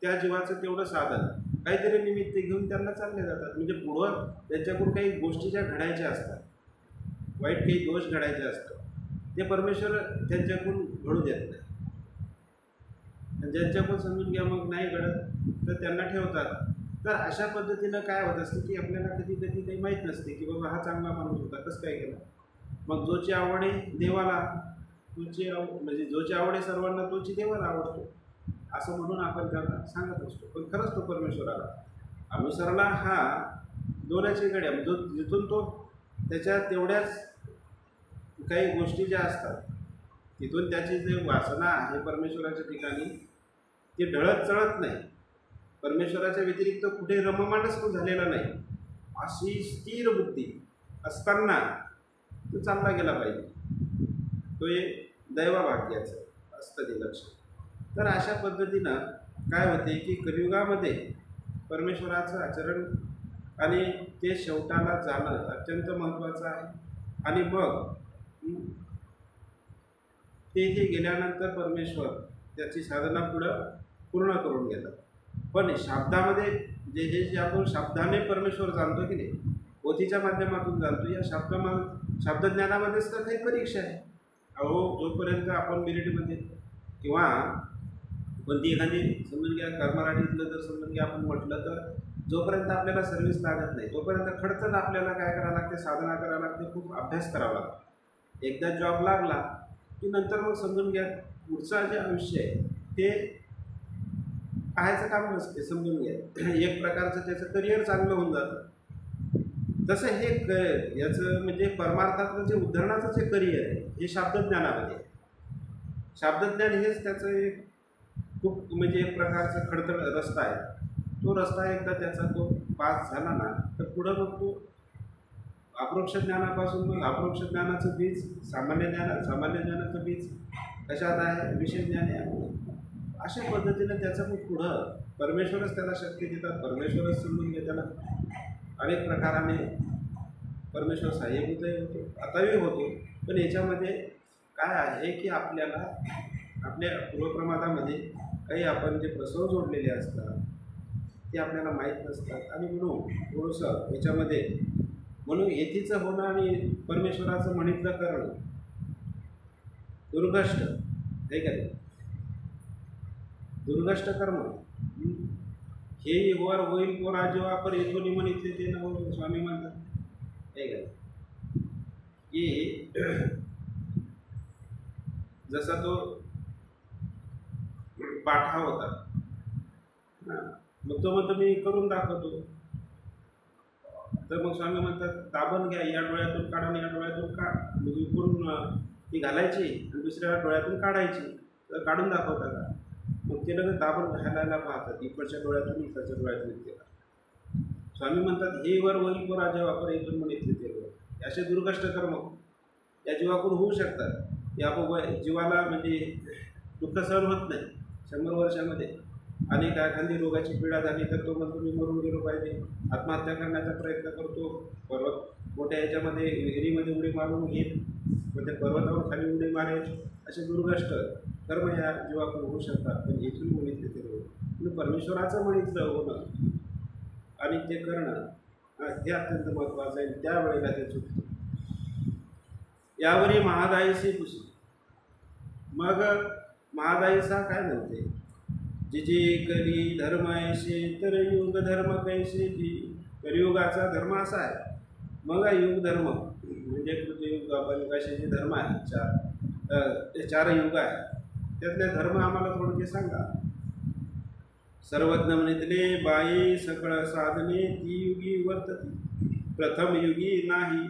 त्या जीवाचं तेवढं साधन काहीतरी निमित्त घेऊन त्यांना चालले जातात. म्हणजे पुढं त्यांच्याकडून काही गोष्टी ज्या घडायच्या असतात, वाईट काही दोष घडायचे असतात, ते परमेश्वर त्यांच्याकडून घडू देत नाही. ज्यांच्याकडून समजून घ्या मग नाही घडत तर त्यांना ठेवतात. तर अशा पद्धतीनं काय होत असतं की आपल्याला कधी काही माहीत नसते की बाबा हा चांगला माणूस होता, कसं काय केला. मग जोची आवड आहे देवाला, म्हणजे जोची आवड आहे सर्वांना तोची देवाला आवडतो असं म्हणून आपण त्याला सांगत असतो. पण खरंच तो परमेश्वराला अनुसरला हा दोन्याची गड्या म्हणजे जिथून तो त्याच्या तेवढ्याच काही गोष्टी ज्या असतात तिथून त्याची जे वासना आहे परमेश्वराच्या ठिकाणी ती ढळत चढत नाही. परमेश्वराच्या व्यतिरिक्त कुठे रममानच तो झालेला नाही. अशी स्थिर बुद्धी असताना तो चालला गेला पाहिजे. तो एक दैवाभाग्याचं असतं ते लक्षण. तर अशा पद्धतीनं काय होते की कलियुगामध्ये परमेश्वराचं आचरण आणि ते शेवटाला जाणं अत्यंत महत्त्वाचं आहे. आणि मग ते गेल्यानंतर परमेश्वर त्याची साधना पुढं पूर्ण करून घेतात. पण शब्दामध्ये जे आपण शब्दाने परमेश्वर जाणतो की नाही, पोथीच्या माध्यमातून जाणतो, या शब्दज्ञानामध्येच तर काही परीक्षा आहे. जोपर्यंत आपण मिलिटरीमध्ये किंवा कोणती एखादी समजून घ्या मराठीतलं जर समजून घ्या आपण म्हटलं तर जोपर्यंत आपल्याला सर्व्हिस लागत नाही तोपर्यंत खडतर आपल्याला काय करावं लागते, साधना करावं लागते, खूप अभ्यास करावा लागतो. एकदा जॉब लागला की नंतर मग समजून घ्या पुढचं जे आयुष्य आहे ते पाहायचं काम नसते, समजून घ्या एक प्रकारचं त्याचं करिअर चांगलं होऊन जातं. तसं हे याचं म्हणजे परमार्थातलं जे उद्धरणाचं जे करिअर आहे हे शाब्दज्ञानामध्ये आहे. शाब्दज्ञान हेच त्याचं एक खूप म्हणजे एक प्रकारचा खडतर रस्ता आहे. तो रस्ता एकदा त्याचा तो पास झाला ना तर पुढं मग तो अपरोक्ष ज्ञानापासून मग अपरोक्ष ज्ञानाचं बीज सामान्य ज्ञानाचं बीज कशात आहे, विशेष ज्ञान आहे. अशा पद्धतीने त्याचं मग पुढं परमेश्वरच त्याला शक्ती देतात, परमेश्वरच समजून घे त्याला अनेक प्रकाराने परमेश्वर सहाय्यभूतही होतो, आताही होतो. पण याच्यामध्ये काय आहे की आपल्याला आपल्या पूर्वप्रमादामध्ये काही आपण जे प्रसव जोडलेले असतात ते आपल्याला माहीत नसतात आणि म्हणून थोडंसं याच्यामध्ये म्हणून येथीचं होणं आणि परमेश्वराचं म्हणितलं करणं दुर्गष्ट हे का दुर्गष्ट कर्म हे वर होईल को राज्य वापर येथून म्हणितले ते न स्वामी म्हणतात हे का की जसा तो पाठा होता मग तो म्हणतो मी करून दाखवतो, तर मग स्वामी म्हणतात दाबण घ्या, या डोळ्यातून काढा आणि या डोळ्यातून काढ, म्हणजे इकडून ती घालायची आणि दुसऱ्या डोळ्यातून काढायची, तर काढून दाखवता का? मग ते लगेच दाबण घालायला पाहतात, इकडच्या डोळ्यातून इकडच्या डोळ्यातून केला. स्वामी म्हणतात हे वर वरील को राजा वापर इथून म्हणून इथले ते वर असे दुर्गष्ट कर्म या जीवाकडून होऊ शकतात. या जीवाला म्हणजे दुःख सहन होत नाही 100 वर्षामध्ये आणि एखादी रोगाची पीडा झाली तर तो म्हणतो मी मरून गेलो पाहिजे, आत्महत्या करण्याचा प्रयत्न करतो, पर्वत मोठ्या याच्यामध्ये विहिरीमध्ये उडी मारून घेईल, मग त्या पर्वतावर खाली उडी मारेल. असे दुर्गष्ट कर्म या जीवाकडून होऊ शकतात. पण इथून म्हणितले ते म्हणून परमेश्वराचं म्हणितलं होणं आणि ते करणं हे अत्यंत महत्त्वाचं आहे. त्यावेळेला ते चुकतं. यावरी महादायीशी पुसी मग महादायीचा काय म्हणते, जी करी धर्म ऐसे तर युग धर्म कैसे जी. कलियुगाचा धर्म असा आहे. मग युग धर्म म्हणजे कृतयुग द्वापरयुग असे जे धर्म आहेत ते 4 युग आहेत. त्यातले धर्म आम्हाला थोडके सांगा. सर्वज्ञ म्हणितले बाई सकळ साधने ती युगी वर्तती, प्रथम युगी नाही.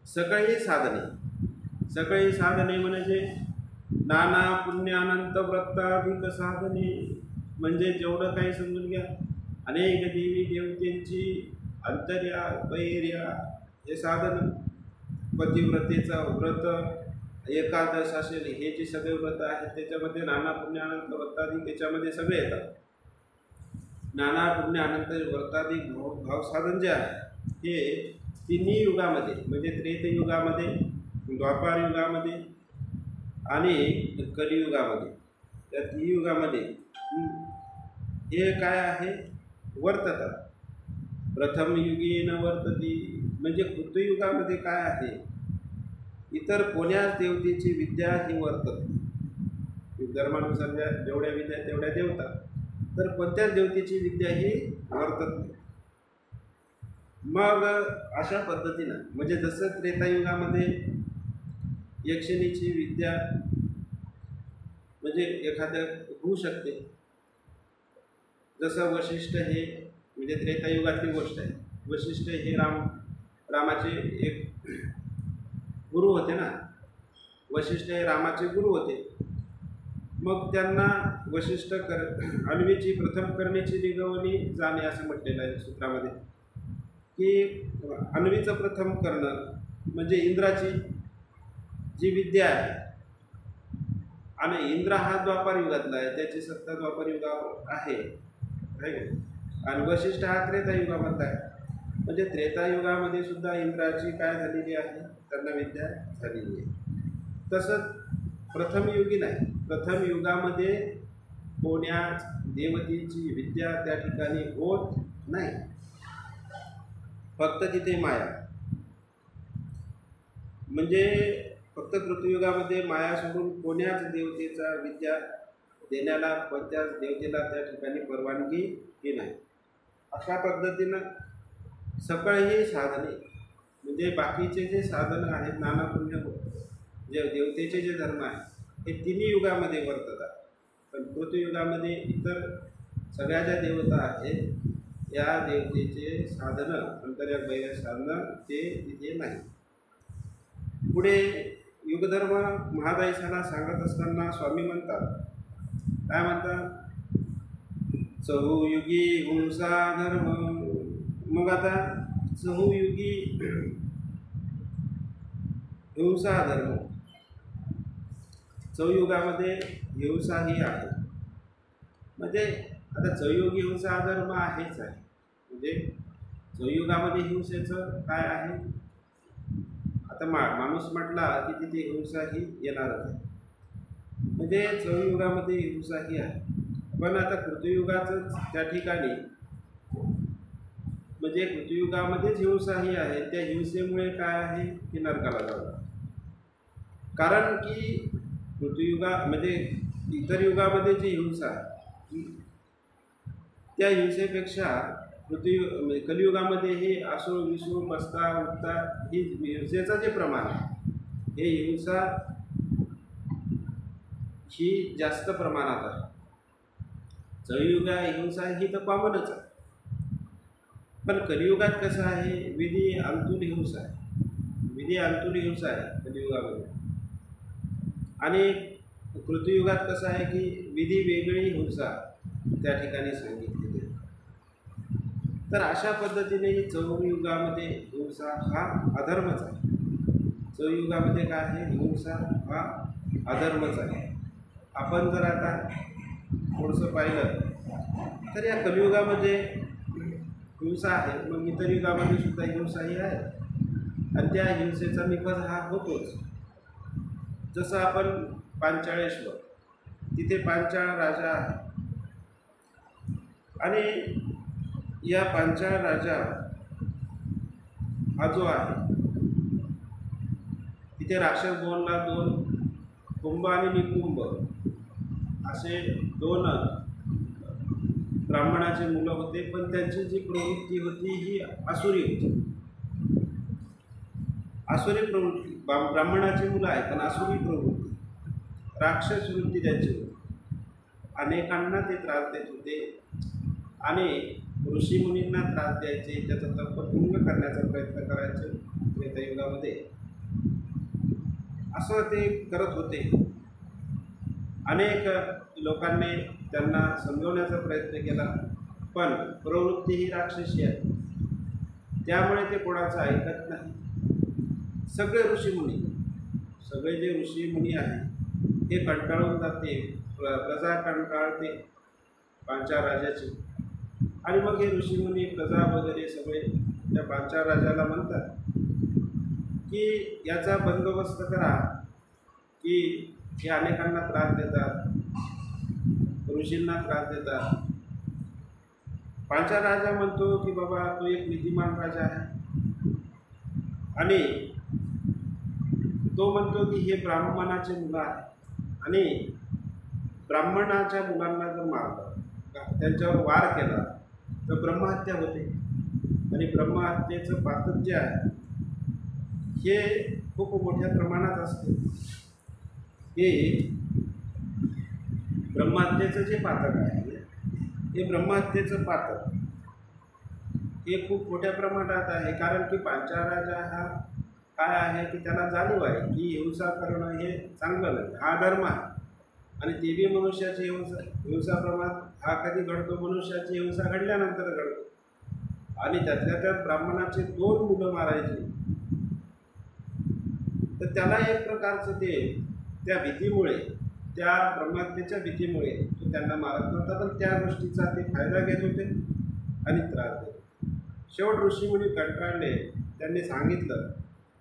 सकळी साधने म्हणजे नाना पुण्य अनंत व्रताधिक साधने, म्हणजे जेवढं काही समजून घ्या अनेक देवी देवतेंची अंतर्या बैर्या हे साधन, पतिव्रतेचा व्रत एकादश असेल, हे जे सगळे व्रत आहेत त्याच्यामध्ये नाना पुण्य अनंत व्रताधिक याच्यामध्ये सगळे येतात. नाना पुण्य अनंत व्रताधिक भाव साधन जे आहे हे तिन्ही युगामध्ये म्हणजे त्रेतयुगामध्ये, द्वापार युगामध्ये आणि कलियुगामध्ये, त्या त्रियुगामध्ये हे काय आहे वर्ततात. प्रथम युगी न वर्तती म्हणजे कृतयुगामध्ये काय आहे, इतर कोण्याच देवतेची विद्या ही वर्तत. धर्मानुसार जेवढ्या विद्या तेवढ्या देवतात, तर कोणत्याच देवतेची विद्या ही वर्तत नाही. मग अशा पद्धतीनं म्हणजे जसं त्रेतायुगामध्ये यक्षिणीची विद्या म्हणजे एखाद्या होऊ शकते, जसं वशिष्ठ हे म्हणजे त्रेतायुगातली गोष्ट आहे. वशिष्ठ हे रामाचे एक गुरु होते ना, वशिष्ठ हे रामाचे गुरु होते. मग त्यांना वशिष्ठ अन्वीची प्रथम करण्याची निगवणी जाणे असं म्हटलेलं आहे सूत्रामध्ये, की अन्वीचं प्रथम करणं म्हणजे इंद्राची जी विद्या आहे, आणि इंद्र हा द्वापार युगातला आहे, त्याची सत्ता द्वापार युगावर आहे, आणि वशिष्ठ हा त्रेतायुगामधला आहे. म्हणजे त्रेतायुगामध्ये सुद्धा इंद्राची काय झालेली आहे, त्यांना विद्या झालेली आहे. तसंच प्रथम युगी नाही, प्रथम युगामध्ये कोण्याच देवतेची विद्या त्या ठिकाणी होत नाही, फक्त तिथे माया. म्हणजे फक्त कृतयुगामध्ये माया सोडून कोण्याच देवतेचा विद्या देण्याला कोणत्याच देवतेला त्या ठिकाणी परवानगी ही नाही. अशा पद्धतीनं सगळे साधने म्हणजे बाकीचे जे साधनं आहेत नाना पुण्य जे देवतेचे जे धर्म आहेत हे तिन्ही युगामध्ये वर्ततात. पण कृतयुगामध्ये इतर सगळ्या ज्या देवता आहेत या देवतेचे साधनं अंतर्याग बाह्य साधनं ते तिथे नाही. पुढे युगधर्म महादायसाला सांगत असताना स्वामी म्हणतात, काय म्हणतात, चहुयुगी हिंसा धर्म. मग आता चहुयुगी हिंसा धर्म, चौयुगामध्ये हिंसा ही आहे. म्हणजे आता चौयुगी हिंसा धर्म आहेच आहे. म्हणजे चौयुगामध्ये हिंसेचं काय आहे, आता माणूस म्हटला की तिथे हिंसा ही येणारच आहे. म्हणजे चौयुगामध्ये हिंसा ही आहे. पण आता कृतयुगाचं त्या ठिकाणी म्हणजे कृतयुगामध्येच हिंसा ही आहे. त्या हिंसेमुळे काय आहे की नरकाला जावं. कारण की कृतयुगा म्हणजे इतर युगामध्ये जी हिंसा त्या हिंसेपेक्षा म्हणजे कलियुगामध्ये हे असो विसो बसता उठता ही हिंसेचं जे प्रमाण आहे हे हिंसा ही जास्त प्रमाणात आहे. चौयुगा हिंसा ही तर कॉमनच आहे. पण कलियुगात कसं आहे, विधी अंतुल हिंसा आहे. विधी अंतुल हिंसा आहे कलियुगामध्ये. आणि कृतयुगात कसं आहे की विधी वेगळी हिंसा त्या ठिकाणी सांगितलेली आहे. तर अशा पद्धतीने चौयुगामध्ये हिंसा हा अधर्मच आहे. चौयुगामध्ये काय आहे, हिंसा हा अधर्मच आहे. आपण जर आता थोडंसं पाहिलं तर या कलियुगामध्ये हिंसा आहे, मग इतर युगामध्ये सुद्धा हिंसा ही आहे. आणि त्या हिंसेचा निपज हा होतोच. जसं आपण पांचाळेश्वर, तिथे पांचाळ राजा आहे आणि या पांचाळ राजा हा जो आहे तिथे राक्षस बोलला दोन कुंभ आणि निकुंभ असे दोन ब्राह्मणाचे मुलं होते. पण त्यांची जी प्रवृत्ती होती ही आसुरी होती. आसुरी प्रवृत्ती, ब्राह्मणाची मुलं आहेत पण आसुरी प्रवृत्ती, राक्षस वृत्ती त्यांची होती. अनेकांना ते त्रास देत होते आणि ऋषीमुनींना त्रास द्यायचे, त्याचा तपभंग करण्याचा प्रयत्न करायचे त्रेतायुगामध्ये. असं ते करत होते. अनेक लोकांनी त्यांना समजवण्याचा प्रयत्न केला, पण प्रवृत्ती ही राक्षसी आहे, त्यामुळे ते कोणाचं ऐकत नाही. सगळे ऋषीमुनी, सगळे जे ऋषीमुनी आहेत हे कंटाळून जाते, प्रजा कंटाळते पांचाळ राजाची. आणि मग हे ऋषीमुनी प्रजा वगैरे सगळे त्या पांचाळ राजाला म्हणतात की याचा बंदोबस्त करा, की हे अनेकांना त्रास देतात, ऋषींना त्रास देतात. पांचाळ राजा म्हणतो की बाबा तो एक नीतिमान राजा आहे आणि तो म्हणतो की हे ब्राह्मणाचे मुलं आहे आणि ब्राह्मणाच्या मुलांना जर मारलं, त्यांच्यावर वार केला तर ब्रह्महत्या होते. आणि ब्रह्महत्येचं पातक जे आहे हे खूप मोठ्या प्रमाणात असते. हे ब्रह्महत्येचं जे पातक आहे हे ब्रह्महत्येचं पातक हे खूप मोठ्या प्रमाणात आहे. कारण की पांचाळ राजा हा काय आहे की त्याला जाणीव आहे की हिंसा करणं हे चांगलं नाही, हा धर्म आहे. आणि ते बी मनुष्याची हिंसा प्रमाण हा कधी घडतो, मनुष्याची हिंसा घडल्यानंतर घडतो. आणि त्यातल्या त्यात ब्राह्मणाचे 2 मुलं मारायची, तर त्याला एक प्रकारचं ते त्या भीतीमुळे, त्या ब्रह्महत्येच्या भीतीमुळे तो त्यांना मारत नव्हता, पण त्या गोष्टीचा ते फायदा घेत होते आणि त्रास देत होते. शेवट ऋषीमुनी कंटाळले, त्यांनी सांगितलं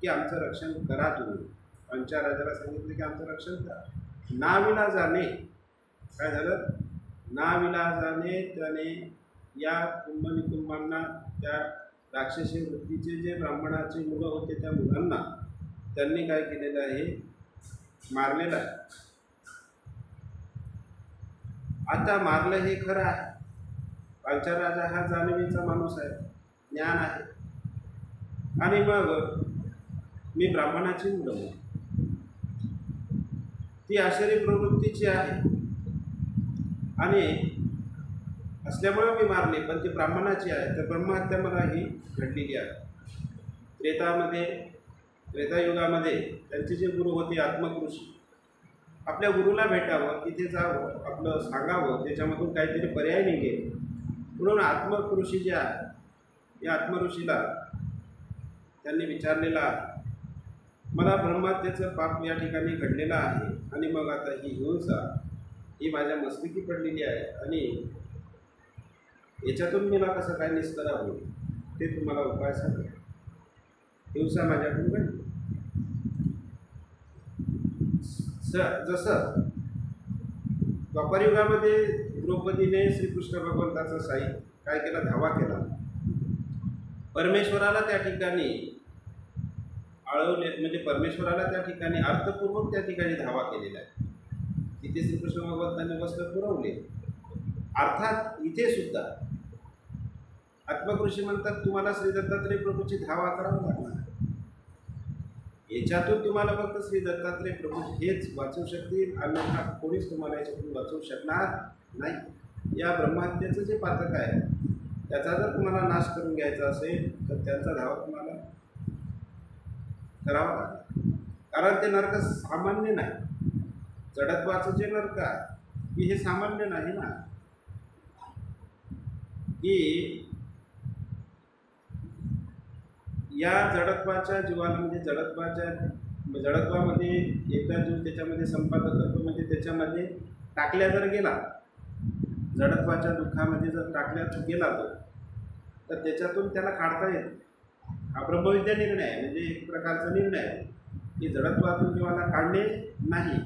की आमचं रक्षण करा तुम्ही. पांचाळ राजाला सांगितलं की आमचं रक्षण करा. नाविलाजाने काय झालं, नाविलाजाने त्याने या कुंभनिकुंभांना, त्या राक्षसी वृत्तीचे जे ब्राह्मणाची मुलं होते त्या मुलांना त्यांनी काय केलेलं आहे, मारलेलं आहे. आता मारलं हे खरं आहे, पांचाराजा हा जाणीवेचा माणूस आहे, ज्ञान आहे. आणि मग मी ब्राह्मणाची मुलं, ती आश्चर्य प्रवृत्तीची आहे आणि असल्यामुळे मी मारली, पण ती ब्राह्मणाची आहे. तर ब्रह्महत्या मला ही घडलेली आहे. त्रेतायुगामध्ये त्यांचे जे गुरु होते आत्मकृषी, आपल्या गुरुला भेटावं, तिथे जावं, आपलं सांगावं, त्याच्यामधून काहीतरी पर्याय निघेल म्हणून आत्मकृषी जे आहे, या आत्मऋषीला त्यांनी विचारलेलं आहे, मला ब्रह्महत्येचं पाप या ठिकाणी घडलेलं आहे आणि मग आता ही हिंसा ही माझ्या मस्तकी पडलेली आहे आणि याच्यातून मला कसं काय निस्तारा होईल ते तुम्हाला उपाय सांगा. हिंसा माझ्याकडून घडली. जसं द्वापारयुगामध्ये द्रौपदीने श्रीकृष्ण भगवंताचा साई काय केला, धावा केला, परमेश्वराला त्या ठिकाणी आळवले, म्हणजे परमेश्वराला त्या ठिकाणी अर्थपूर्वक त्या ठिकाणी धावा केलेला आहे. तिथे श्रीकृष्ण भगवंतांनी वस्त्र पुरवले. अर्थात इथे सुद्धा आत्मकृषी म्हणतात तुम्हाला श्री दत्तात्रय प्रभूची धावा करावं लागणार. याच्यातून तुम्हाला फक्त श्री दत्तात्रय प्रभू हेच वाचवू शकतील, अन्यथा कोणीच तुम्हाला याच्यातून वाचवू शकणार नाही. या ब्रह्महत्येचं जे पातक आहे त्याचा जर तुम्हाला नाश करून घ्यायचा असेल तर त्यांचा धावा तुम्हाला करावा लागेल. कारण ते नरक सामान्य नाही. जडत्वाचं जे नरक आहे की हे सामान्य नाही ना, की या जडत्वाच्या जीवाला, म्हणजे जडत्वामध्ये एकदा जीव त्याच्यामध्ये संपादक करतो, म्हणजे त्याच्यामध्ये टाकल्या जर गेला, जडत्वाच्या दुःखामध्ये जर टाकल्या गेला तो, तर त्याच्यातून त्याला काढता येत. हा ब्रह्मविद्या निर्णय आहे, म्हणजे एक प्रकारचा निर्णय आहे की जडत्वातून जीवाला काढणे नाही.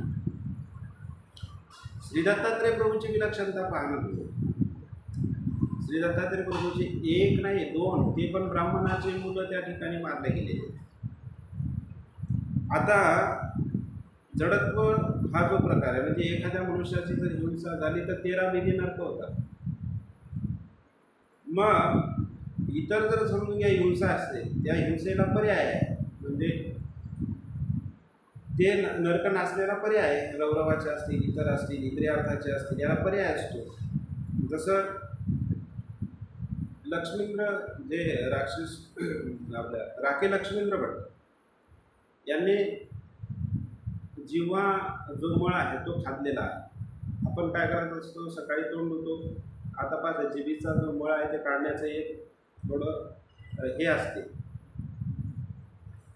श्री दत्तात्रय प्रभूची विलक्षणता पाहणं तुम्ही. श्री दत्तात्रय प्रभूचे एक नाही दोन, ते पण ब्राह्मणाचे मुलं त्या ठिकाणी मारले गेले. आता जडत्व हा जो प्रकार आहे, म्हणजे एखाद्या मनुष्याची जर हिंसा झाली तर 13 विधी नरक होतात. मग इतर जर समजून घ्या हिंसा असते, त्या हिंसेला पर्याय आहे, म्हणजे ते नरक नाचलेला पर्याय आहे. रौरवाचे असतील, इतर असतील, इंद्रियार्थाचे असतील, याला पर्याय असतो. जसं लक्ष्मींद्र जे राक्षस आपल्या राखे लक्ष्मींद्र भट्ट यांनी जिव्हा जो मळ आहे तो खाल्लेला आहे. आपण काय करत असतो, सकाळी तोंड धुतो, आता पाहता जिभेचा जो मळ आहे ते काढण्याचं एक थोडं हे असते,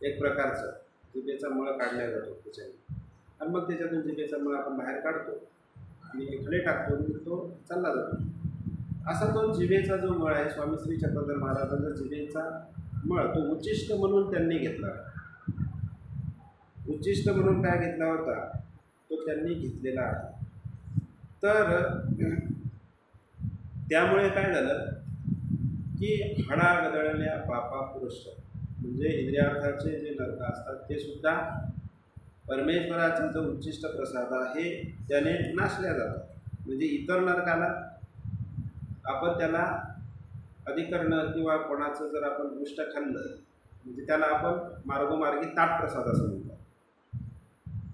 एक प्रकारचं जिभेचा मळ काढला जातो त्याच्याने, आणि मग त्याच्यातून जिभेचा मळ आपण बाहेर काढतो आणि खाली टाकतो आणि तो चालला जातो. असा तो जिभेचा जो मळ आहे, स्वामी श्री चक्रधर महाराजांचा जिभेचा मळ तो उच्चिष्ट म्हणून त्यांनी घेतला. उच्चिष्ट म्हणून काय घेतला होता तो त्यांनी घेतलेला आहे. तर त्यामुळे काय झालं की हडा गदळल्या पापा पुरुष, म्हणजे इंद्रियार्थाचे जे नरक असतात ते सुद्धा परमेश्वराचा जो उच्चिष्ट प्रसाद आहे त्याने नाशल्या जातात. म्हणजे इतर नरकाला आपण त्याला अधिकरण किंवा कोणाचं जर आपण उष्ट खाल्लं, म्हणजे त्याला आपण मार्गोमार्गी ताट प्रसाद असं म्हणतात.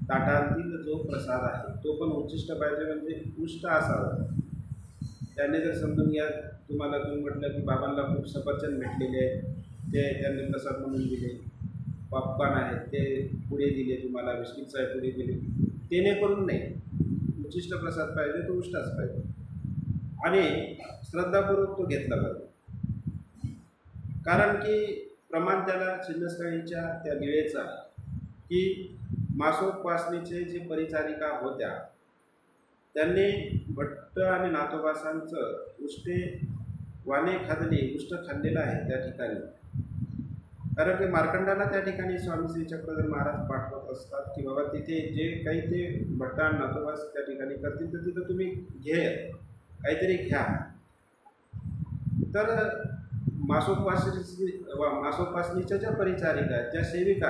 ताटातील जो प्रसाद आहे तो पण उच्चिष्ट पाहिजे, म्हणजे उष्ट असावा. त्याने जर समजून घ्या, तुम्हाला तुम्ही म्हटलं की बाबांना खूप सफरचंद भेटलेले आहेत, ते त्यांनी प्रसाद म्हणून दिले, पॉपकॉर्न आहेत ते पुढे दिले, तुम्हाला बिस्किट्स आहे पुढे दिले, तेने करून नाही. उच्चिष्ट प्रसाद पाहिजे तो उष्टाच पाहिजे आणि श्रद्धापूर्वक तो घेतला पाहिजे. कारण की प्रमाण त्याला छिन्नस्थळीच्या त्या गिळेचा की मासोपवासनेचे जे परिचारिका होत्या त्यांनी भट्ट आणि नाथोबासांचं उष्टे वाने खाल्ले, उष्ट खाल्लेलं आहे त्या ठिकाणी. कारण की मार्कंडाला त्या ठिकाणी स्वामी श्री चक्रधर महाराज पाठवत असतात की बाबा तिथे जे काही ते भट्ट आणि नाथोबास त्या ठिकाणी करतील तर तिथं तुम्ही काहीतरी घ्या. तर मासोपासनीच्या ज्या परिचारिका ज्या सेविका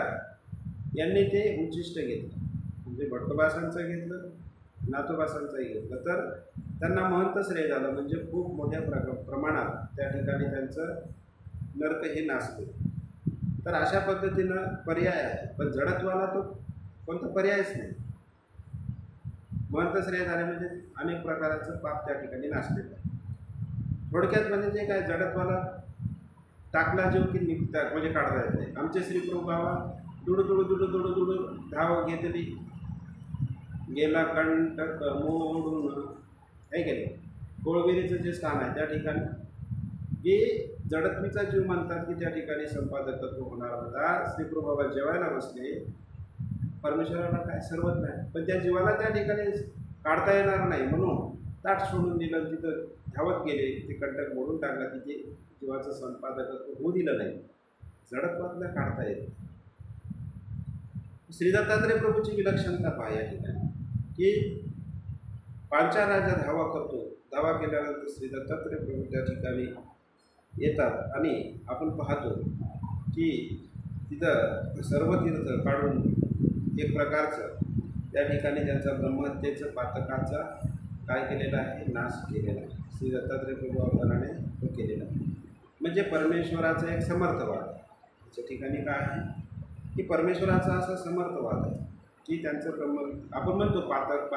यांनी ते उच्चिष्ट घेतलं, म्हणजे भट्टोबासांचं घेतलं, नातोबासांचंही घेतलं तर त्यांना महंत श्रेय झालं, म्हणजे खूप मोठ्या प्रमाणात त्या ठिकाणी त्यांचं नरक हे नासले. तर अशा पद्धतीनं पर्याय आहे, पण जडत्वाला तो कोणता पर्यायच नाही. महंत श्रेय झाले म्हणजे अनेक प्रकारचं पाप त्या ठिकाणी नासलेलं आहे. थोडक्यात म्हणजे जे काय जडत्वाला टाकला जीव की निघतात म्हणजे काढता येत नाही. आमचे श्री प्रभू बाबा दुडू धाव घेतली, गेला कंटक मोडून, आहे की नाही. कोळवेरीचं जे स्थान आहे त्या ठिकाणी जे जडत्वीचा जीव म्हणतात की त्या ठिकाणी संपादकत्व होणार होता. श्री प्रभू बाबा जेवायला बसले, परमेश्वराला काय सर्वच नाही, पण त्या जीवाला त्या ठिकाणी काढता येणार नाही म्हणून ताट सोडून दिलं, तिथं धावत गेले, ते कंटक मोडून टाकला, तिथे जीवाचं संपादकत्व होऊ दिलं नाही. जडत्वातलं काढता येत. श्री दत्तात्रय प्रभूची विलक्षणता पहा या ठिकाणी की पांचाराजा धावा करतो, धावा केल्यानंतर श्री दत्तात्रय प्रभू त्या ठिकाणी येतात आणि आपण पाहतो की तिथं सर्व तीर्थ काढून एक प्रकारचं त्या ठिकाणी त्यांचा ब्रह्महत्येचं पातकाचा काय केलेला आहे, नाश केलेला आहे. श्री दत्तात्रय प्रभू अवताराने तो केलेला आहे. म्हणजे परमेश्वराचा एक समर्थवाद त्याच्या ठिकाणी काय आहे की परमेश्वराचा असा समर्थवाद आहे की त्यांचं ब्रह्म आपण म्हणतो पातक.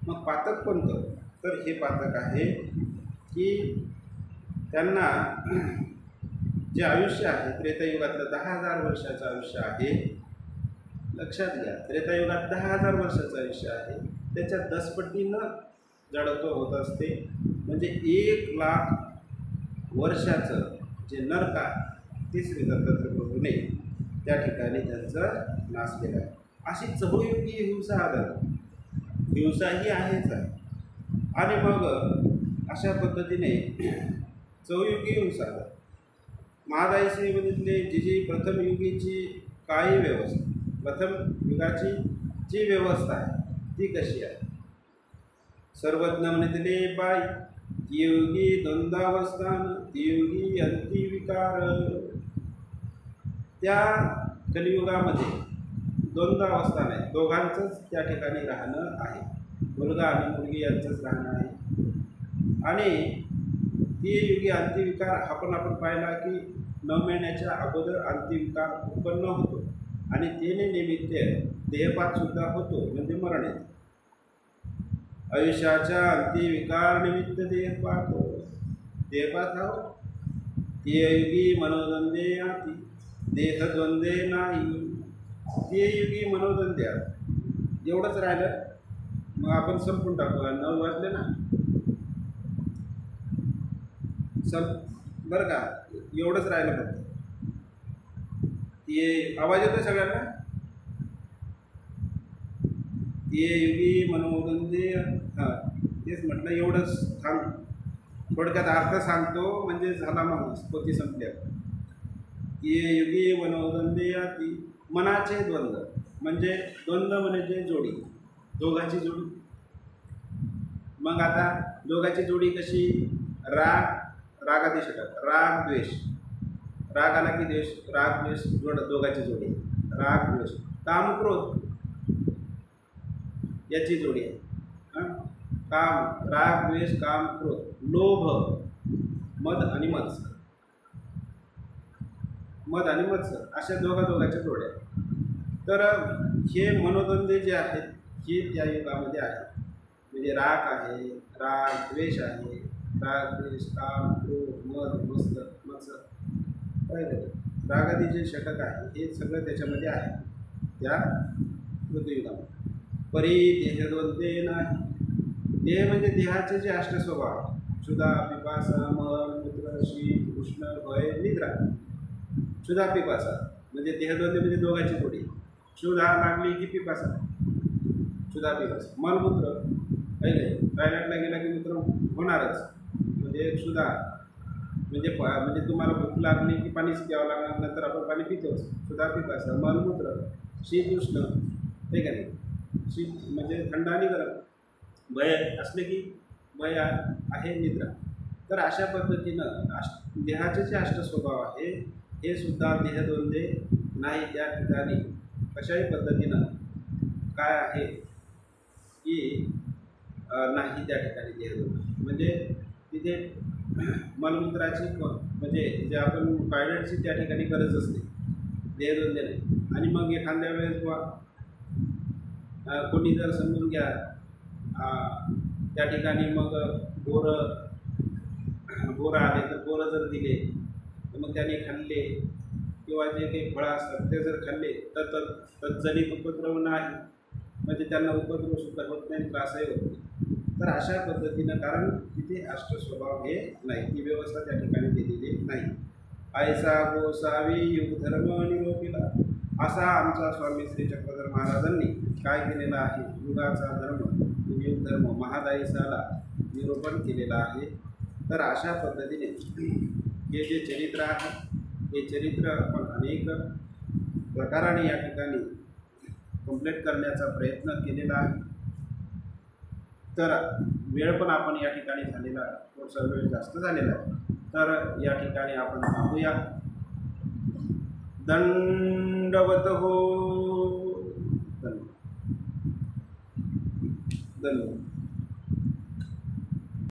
मग पातक कोणतं, तर हे पातक आहे की त्यांना जे आयुष्य आहे त्रेतायुगातलं 10,000 वर्षाचं आयुष्य आहे. लक्षात घ्या, त्रेतायुगात 10,000 वर्षाचं आयुष्य आहे, त्याच्या 10 पटीनं जडत्व होत असते. म्हणजे 1,00,000 वर्षाचं जे नरक आहे ते श्री दत्तात्रय प्रभूने त्या ठिकाणी त्यांचा नाश केला आहे. अशी चहुयुगी हिंसा आदर हिंसा ही आहेच आहे. आणि मग अशा पद्धतीने चहुयुगी हिंसा आदर महादाई श्रीमधीतले जी प्रथम युगीची काही व्यवस्था, प्रथम युगाची जी व्यवस्था आहे ती कशी आहे. सर्वज्ञ म्हणतले बाई ती योगी द्वंद्वावस्थान, ती योगी अंतिविकार. त्या कलियुगामध्ये द्वंद्वावस्थान आहे, दोघांचंच त्या ठिकाणी राहणं आहे, मुलगा आणि मुलगी यांचंच राहणं आहे. आणि ती युगी अंतिविकार आपण पाहिला की 9 महिन्याच्या अगोदर अंतिविकार उत्पन्न होतो आणि त्याने निमित्त देहपातसुद्धा होतो, म्हणजे मरण येते. आयुष्याच्या अंतिविकार निमित्त देहपात हो. ती युगी मनोद्वंदे आती, देहद्वंदे नाही. ती युगी मनोद्वंदे आती. एवढंच राहिलं, मग आपण संपून टाकू. 9 वाजले ना, बरं का, एवढंच राहिलं फक्त. ती आवाज येतो सगळ्यांना. ती युगी मनोद्वंदे, हां तेच म्हटलं, एवढंच थांब. थोडक्यात अर्थ सांगतो म्हणजे झाला मग स्फूर्ती संपल्या. ती युगी मनोद्वंदे आती, मनाचे द्वंद्व म्हणजे द्वंद्व म्हणजे जोडी, दोघांची जोडी. मग आता दोघांची जोडी कशी, रागादी षटक, राग द्वेष, राग आला की द्वेष, राग द्वेष दोघांची जोडी, राग द्वेष. काम क्रोध याची जोडी आहे. काम, राग द्वेष काम क्रोध, लोभ, मद आणि मत्सर, अशा दोघांच्या जोड्या. तर हे मनोद्वंद्वे जे आहेत हे त्या युगामध्ये आहेत. म्हणजे राग आहे, राग द्वेष आहे, राग द्वेष काम क्रोध मद मत्सर पाहिलं. रागादी जे षटक आहे हे सगळं त्याच्यामध्ये आहे त्या ऋतुयुगामध्ये. परी देहद्वंद्वे नाही. देह म्हणजे देहाचे जे अष्टस्वभाव, क्षुधा पिपासा मल मूत्र शीत उष्ण भय निद्रा. क्षुधा पिपासा म्हणजे देहद्वंद्वे म्हणजे दोघांची जोडी. क्षुधा लागली की पिपासा, क्षुधा पिपासा. मलमूत्र पहिले टॉयलेटला गेला की मूत्र होणारच, म्हणजे क्षुधा म्हणजे तुम्हाला भूक लागली की पाणीच प्यावं लागणार, नंतर आपण पाणी पितोच. क्षुधा पिपासा, मलमूत्र, शीत उष्ण, ठीक आहे नाही. शीत म्हणजे थंड आणि गरम, भय असले की भय आहे निद्रा. तर अशा पद्धतीनं देहाचे जे अष्टस्वभाव आहे हे सुद्धा देहद्वंद्वे नाही. त्या ठिकाणी कशाही पद्धतीनं काय आहे की नाही त्या ठिकाणी देहदोन. म्हणजे तिथे मलमूत्राची म्हणजे जे आपण टॉयलेटची त्या ठिकाणी गरज असते देहदोन देणे. आणि मग एखाद्या वेळेस कोणी जर समजून घ्या त्या ठिकाणी मग बोरं बोरं आले तर बोरं जर दिले तर मग त्याने खाल्ले किंवा जे काही फळं असतात ते जर खाल्ले तर तत्जनित उपद्रव नाही, म्हणजे त्यांना उपद्रव सुद्धा होत नाही, त्रासही होत नाही. तर अशा पद्धतीनं, कारण तिथे अष्टस्वभाव हे नाही, ती व्यवस्था त्या ठिकाणी दिलेली नाही. ऐसा गोसावी युगधर्म निरोपिला, असा आमचा स्वामी श्री चक्रधर महाराजांनी काय केलेला आहे, युगाचा धर्म युगधर्म महादायीसाला निरूपण केलेला आहे. तर अशा पद्धतीने हे जे चरित्र आहे हे चरित्र आपण अनेक प्रकाराने या ठिकाणी कंप्लीट करण्याचा प्रयत्न केलेला आहे. तर वेळ पण आपण या ठिकाणी झालेला, थोडासा वेळ जास्त झालेला आहे. तर या ठिकाणी आपण थांबूया. दंडवत हो. धन्यवाद.